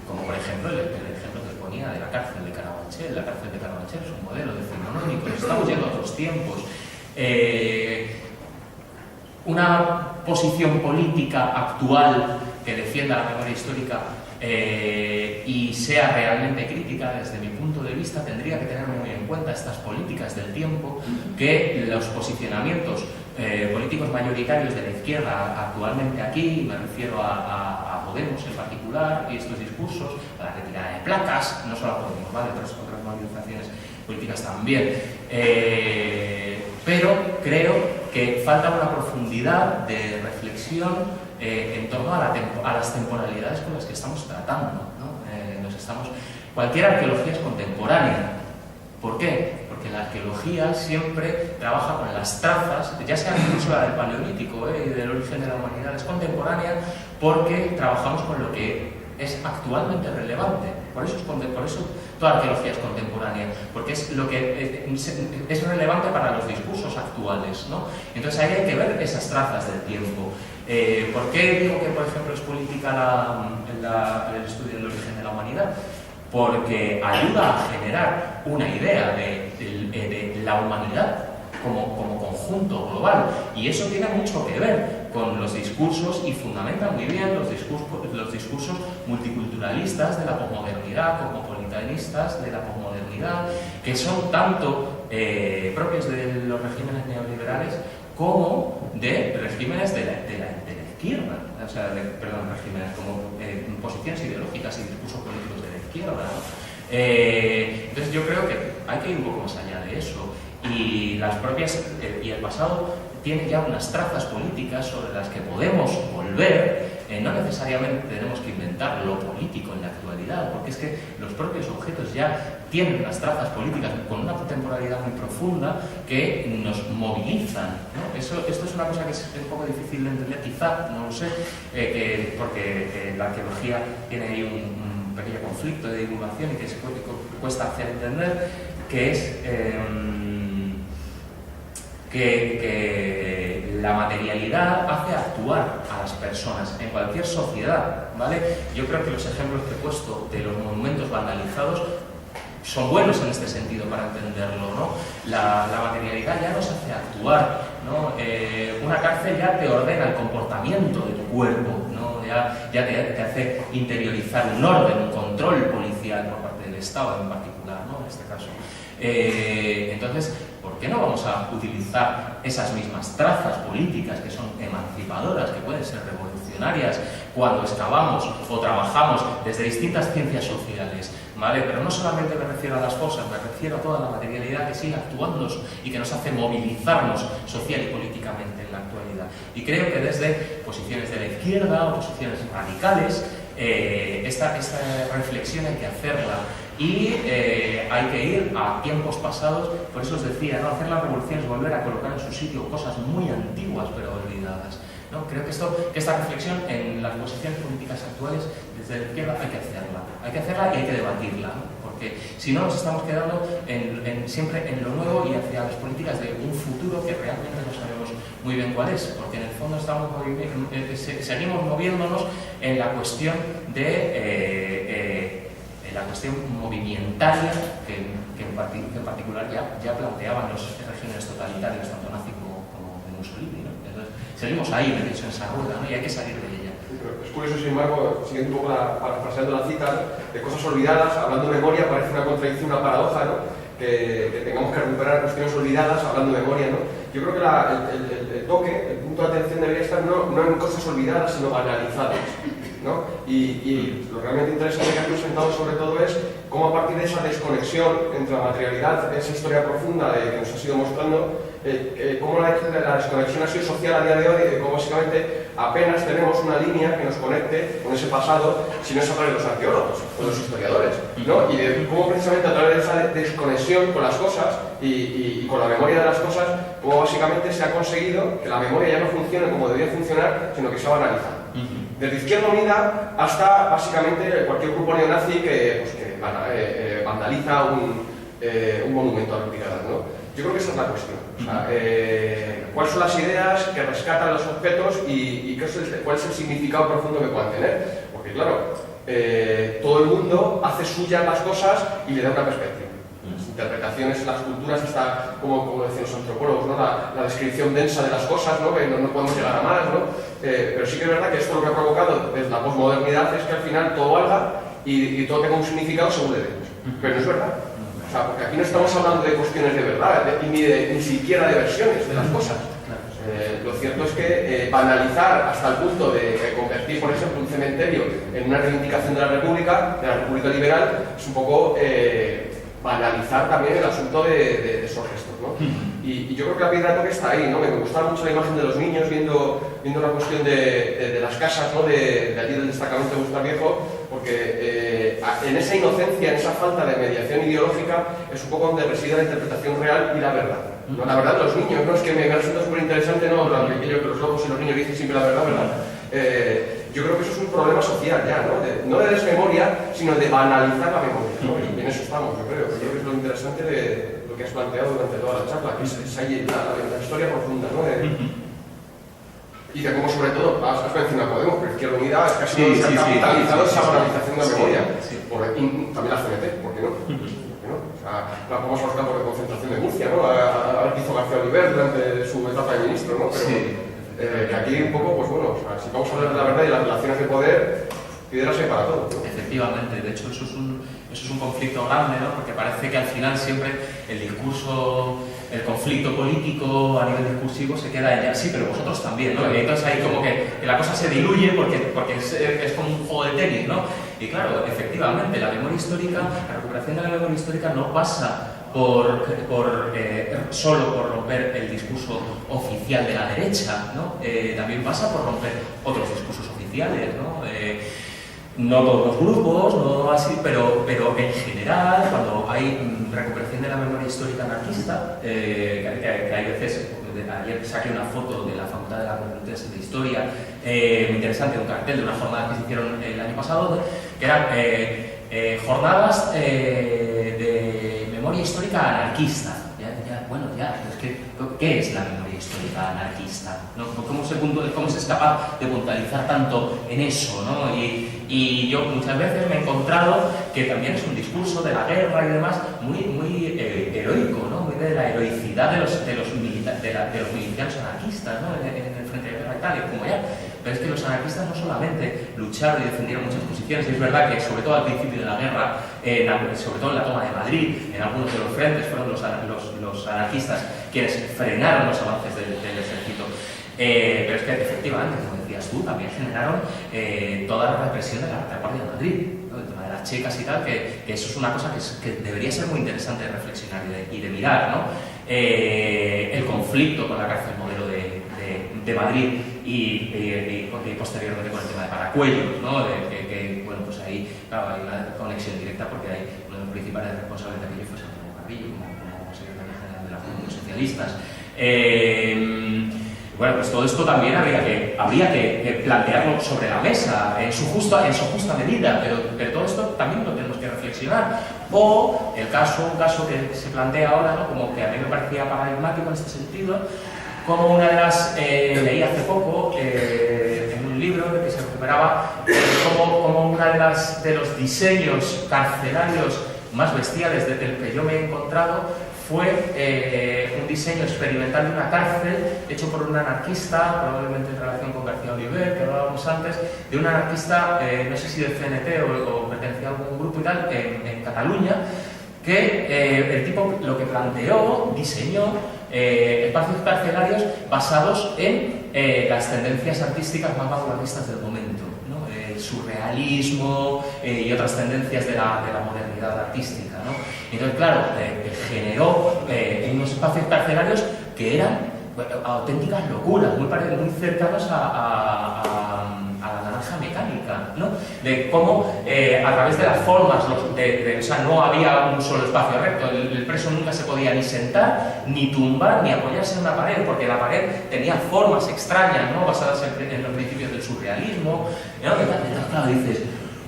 Como por ejemplo el ejemplo que ponía de la cárcel de Carabanchel. La cárcel de Carabanchel es un modelo decimonónico, estamos yendo a otros tiempos. Una posición política actual que defienda la memoria histórica y sea realmente crítica, desde mi punto de vista, tendría que tener muy en cuenta estas políticas del tiempo, que los posicionamientos políticos mayoritarios de la izquierda actualmente aquí, me refiero a Podemos en particular, y estos discursos, a la retirada de placas, no solo a Podemos, ¿vale? Otras movilizaciones políticas también, pero creo que falta una profundidad de reflexión en torno a las temporalidades con las que estamos tratando, ¿no? Cualquier arqueología es contemporánea. ¿Por qué? Porque la arqueología siempre trabaja con las trazas, ya sea incluso la del Paleolítico y del origen de la humanidad, es contemporánea porque trabajamos con lo que es actualmente relevante. Por eso toda arqueología es contemporánea, porque es lo que es relevante para los discursos actuales, ¿no? Entonces ahí hay que ver esas trazas del tiempo. ¿Por qué digo que, por ejemplo, es política el estudio del origen de la humanidad? Porque ayuda a generar una idea de la humanidad como conjunto global, y eso tiene mucho que ver con los discursos y fundamenta muy bien los discursos multiculturalistas de la posmodernidad, cosmopolitanistas de la posmodernidad, que son tanto propios de los regímenes neoliberales como de regímenes de la izquierda, o sea, regímenes como posiciones ideológicas y discursos políticos de la izquierda, ¿no? Entonces yo creo que hay que ir un poco más allá de eso, y y el pasado tiene ya unas trazas políticas sobre las que podemos volver. No necesariamente tenemos que inventar lo político en la actualidad, porque es que los propios objetos ya tienen unas trazas políticas con una temporalidad muy profunda que nos movilizan, ¿no? Esto es una cosa que es un poco difícil de entender, quizá, no lo sé, porque la arqueología tiene ahí un pequeño conflicto de divulgación y que cuesta hacer entender, que es que la materialidad hace actuar a las personas en cualquier sociedad, ¿vale? Yo creo que los ejemplos que he puesto de los monumentos vandalizados son buenos en este sentido para entenderlo, ¿no? La materialidad ya nos hace actuar, ¿no? Una cárcel ya te ordena el comportamiento de tu cuerpo, ¿no? Ya te hace interiorizar un orden, un control policial por parte del Estado en particular, ¿no? En este caso. Entonces, ¿por qué no vamos a utilizar esas mismas trazas políticas que son emancipadoras, que pueden ser revolucionarias, cuando excavamos o trabajamos desde distintas ciencias sociales, ¿vale? Pero no solamente me refiero a las fosas, me refiero a toda la materialidad que sigue actuando y que nos hace movilizarnos social y políticamente en la actualidad. Y creo que desde posiciones de la izquierda o posiciones radicales, esta reflexión hay que hacerla. Y hay que ir a tiempos pasados, por eso os decía, ¿no? Hacer la revolución es volver a colocar en su sitio cosas muy antiguas pero olvidadas, ¿no? Creo que esta reflexión en las posiciones políticas actuales desde la izquierda hay que hacerla y hay que debatirla, ¿no? Porque si no nos estamos quedando siempre en lo nuevo y hacia las políticas de un futuro que realmente no sabemos muy bien cuál es, porque en el fondo seguimos moviéndonos en la cuestión la cuestión movimentaria que en particular ya planteaban los regímenes totalitarios, tanto nazi como de Mussolini, ¿no? Entonces, seguimos ahí metidos en esa rueda, ¿no? Y hay que salir de ella. Sí, pero es curioso, sin embargo, siguiendo un poco parafraseando la cita, de cosas olvidadas, hablando de memoria, parece una contradicción, una paradoja, ¿no? Que tengamos que recuperar cuestiones olvidadas hablando de memoria, ¿no? Yo creo que el toque, el punto de atención debería estar no en cosas olvidadas, sino banalizadas, ¿no? Y lo realmente interesante que has presentado sobre todo es cómo a partir de esa desconexión entre la materialidad, esa historia profunda que nos has ido mostrando, cómo la desconexión ha sido social a día de hoy, cómo básicamente apenas tenemos una línea que nos conecte con ese pasado, si no es a través de los arqueólogos o los historiadores, ¿no? Y de cómo precisamente a través de esa desconexión con las cosas y con la memoria de las cosas, cómo básicamente se ha conseguido que la memoria ya no funcione como debería funcionar, sino que se ha banalizado. Desde Izquierda Unida hasta básicamente cualquier grupo neonazi que vandaliza un monumento a la brigada, ¿no? Yo creo que esa es la cuestión. O sea, ¿cuáles son las ideas que rescatan los objetos y cuál es el significado profundo que puedan tener? Porque claro, todo el mundo hace suyas las cosas y le da una perspectiva. Las interpretaciones en las culturas está, como decían los antropólogos, ¿no? La descripción densa de las cosas, ¿no? Que no podemos llegar a más, ¿no? Pero sí que es verdad que esto lo que ha provocado desde la posmodernidad es que al final todo valga y todo tenga un significado según le demos. Pero no es verdad. O sea, porque aquí no estamos hablando de cuestiones de verdad, ni siquiera de versiones de las cosas. Lo cierto es que banalizar hasta el punto de convertir, por ejemplo, un cementerio en una reivindicación de la República Liberal, es un poco banalizar también el asunto de esos gestos, ¿no? Y yo creo que la piedra de toque está ahí, ¿no? Me gustaba mucho la imagen de los niños viendo la cuestión de las casas, ¿no? de allí del destacamento de Bustar Viejo, porque en esa inocencia, en esa falta de mediación ideológica, es un poco donde reside la interpretación real y la verdad. ¿No? La verdad de los niños, no es que me resulta súper interesante, no, que los locos y los niños dicen siempre la verdad, ¿verdad? Yo creo que eso es un problema social ya, ¿no? No de desmemoria, sino de banalizar la memoria, ¿no? Y en eso estamos, yo creo. Yo creo que es lo interesante de lo que has planteado durante toda la charla, que es ahí la historia profunda, ¿no? Y de cómo, sobre todo, has mencionado a Podemos, pero Izquierda Unida es casi no se ha capitalizado esa banalización de la memoria. También la CNT, ¿por qué no? O sea, vamos a los campos de concentración de Murcia, ¿no? A ver qué hizo García Oliver durante su etapa de ministro, ¿no? Pero que aquí un poco, pues bueno, o sea, si vamos a hablar de la verdad y las relaciones de poder, piedras hay para todo, ¿no? Efectivamente, de hecho eso es un conflicto grande, ¿no? Porque parece que al final siempre el discurso, el conflicto político a nivel discursivo se queda en ella, sí, pero vosotros también, ¿no? Y entonces ahí como que la cosa se diluye porque es como un juego de tenis, ¿no? Y claro, efectivamente, la memoria histórica, la recuperación de la memoria histórica no pasa solo por romper el discurso oficial de la derecha, ¿no? También pasa por romper otros discursos oficiales, ¿no? No todos los grupos, no así, pero en general, cuando hay recuperación de la memoria histórica anarquista, que hay veces, ayer saqué una foto de la Facultad de la Complutense de Historia, muy interesante, un cartel de una jornada que se hicieron el año pasado, que eran jornadas de memoria histórica anarquista. Es que, ¿qué es la memoria histórica anarquista? ¿No? ¿Cómo se es capaz de puntualizar tanto en eso, ¿no? Y yo muchas veces me he encontrado que también es un discurso de la guerra y demás muy heroico, ¿no? Muy de la heroicidad de los milicianos anarquistas, ¿no? En el frente de guerra y tal, y como ya. Pero es que los anarquistas no solamente lucharon y defendieron muchas posiciones, y es verdad que sobre todo al principio de la guerra, sobre todo en la toma de Madrid, en algunos de los frentes fueron los anarquistas quienes frenaron los avances del ejército. Pero es que efectivamente, como decías tú, también generaron toda la represión de la retaguardia de Madrid, ¿no? El tema de las checas y tal, que eso es una cosa que debería ser muy interesante de reflexionar y de mirar, ¿no? El conflicto con la cárcel modelo de Madrid y posteriormente con el tema de Paracuellos, ¿no? Bueno, pues ahí, claro, hay una conexión directa porque hay uno de los principales responsables de aquello fue Santiago Carrillo, como secretario general de la Junta de los Socialistas. Bueno, pues todo esto también habría que plantearlo sobre la mesa en su justa medida, pero todo esto también lo tenemos que reflexionar. O un caso que se plantea ahora, ¿no? Como que a mí me parecía paradigmático en este sentido, como una de las, leí hace poco en un libro que se recuperaba como una de los diseños carcelarios más bestiales del que yo me he encontrado fue un diseño experimental de una cárcel hecho por un anarquista, probablemente en relación con García Oliver, que hablábamos antes, de un anarquista, no sé si del CNT o pertenecía a algún grupo y tal, en Cataluña, que el tipo lo que planteó, diseñó espacios carcelarios basados en las tendencias artísticas más vanguardistas del momento, ¿no? El surrealismo y otras tendencias de la modernidad artística, ¿no? Entonces, claro, generó unos espacios carcelarios que eran auténticas locuras, muy cercanos a la naranja mecánica, ¿no? De cómo a través de las formas, o sea, no había un solo espacio recto, el preso nunca se podía ni sentar, ni tumbar, ni apoyarse en una pared, porque la pared tenía formas extrañas, ¿no? Basadas en los principios del surrealismo, ¿no? Entonces, claro, dices,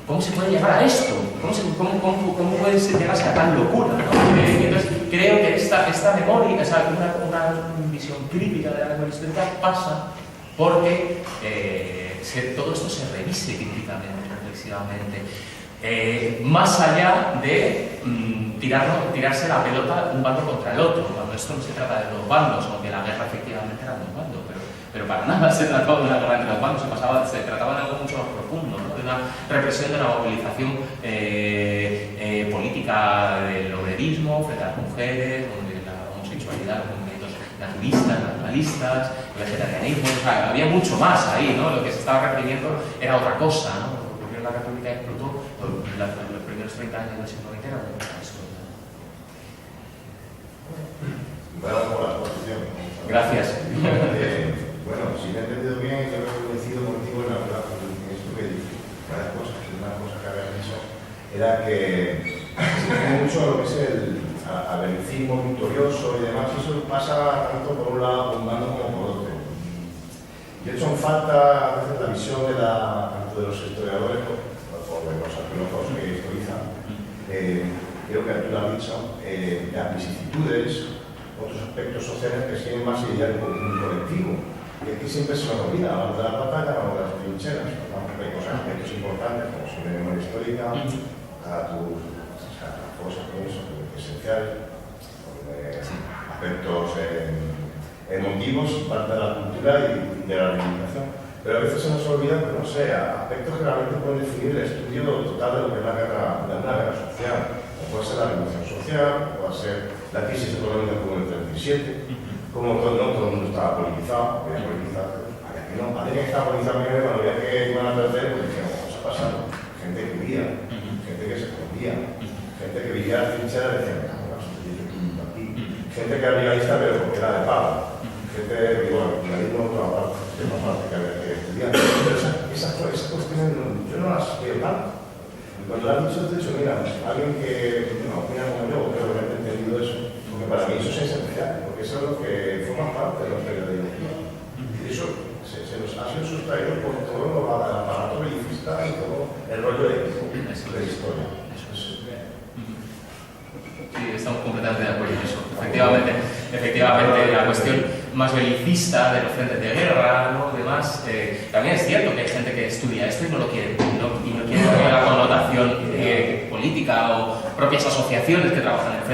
¿cómo se puede llegar a esto? ¿Cómo puede llegarse a tan locura, ¿no? Entonces, creo que esta memoria, o sea, una visión crítica de la memoria histórica pasa porque todo esto se revise críticamente, reflexivamente, más allá de tirarse la pelota un bando contra el otro, cuando esto no se trata de dos bandos, aunque la guerra efectivamente era de dos bandos, pero para nada se trataba de una guerra entre dos bandos, se trataba de algo mucho más profundo, ¿no? De una represión, de una movilización política del obrerismo frente a las mujeres, de la homosexualidad, los movimientos naturistas, naturalistas, el vegetarianismo, o sea, había mucho más ahí, ¿no? Lo que se estaba reprimiendo era otra cosa, ¿no? Lo que ocurrió en la República explotó, los primeros 30 años del siglo XX era esto. Bueno, por la exposición. Gracias. Bueno, si me he entendido bien, yo he coincido contigo en esto que dices. Cada cosa, si una cosa que habías dicho, era que se tiene mucho lo que es el belicismo victorioso y demás, y eso pasa tanto por un lado, por un bando, como por otro. Y de hecho, falta a veces la visión tanto de los historiadores como de los arqueólogos que historizan. Creo que tú lo has dicho, las vicisitudes, otros aspectos sociales que tienen más idea de un colectivo. Y aquí siempre se nos olvida, hablamos de la batalla, hablamos de las trincheras, hablamos de aspectos importantes como son de memoria histórica, a tus cosas esenciales, aspectos emotivos, parte de la cultura y de la reivindicación. Pero a veces se nos olvida, pues no sé, aspectos que realmente pueden definir el estudio total de lo que es una guerra social. O puede ser la revolución social, o puede ser la crisis económica como el 37, como todo el mundo estaba politizado, había que alguien que estaba politizado primero, cuando veía que iban a perder, pues decían, vamos a pasar. Gente que huía, gente que se escondía, gente que vivía en trincheras y decía, aquí. Gente que era brigadista, pero porque era de pago. Gente que, bueno, el brigadismo es otra parte que había que estudiar. Pero esas cuestiones yo no las veo tanto. Y cuando lo has dicho, te he dicho, mira, alguien que no opina como yo, creo que he entendido eso, porque para mí eso es esencial, porque eso es lo que forma parte de los periodistas. Y eso se nos ha sido sustraído por todo el aparato belicista y todo el rollo de la historia. Sí, estamos completamente de acuerdo en eso. Efectivamente, la cuestión más belicista de los frentes de guerra, ¿no? Demás, también es cierto que hay gente que estudia esto y no lo quiere, y no quiere darle la connotación política o propias asociaciones que trabajan en el frente.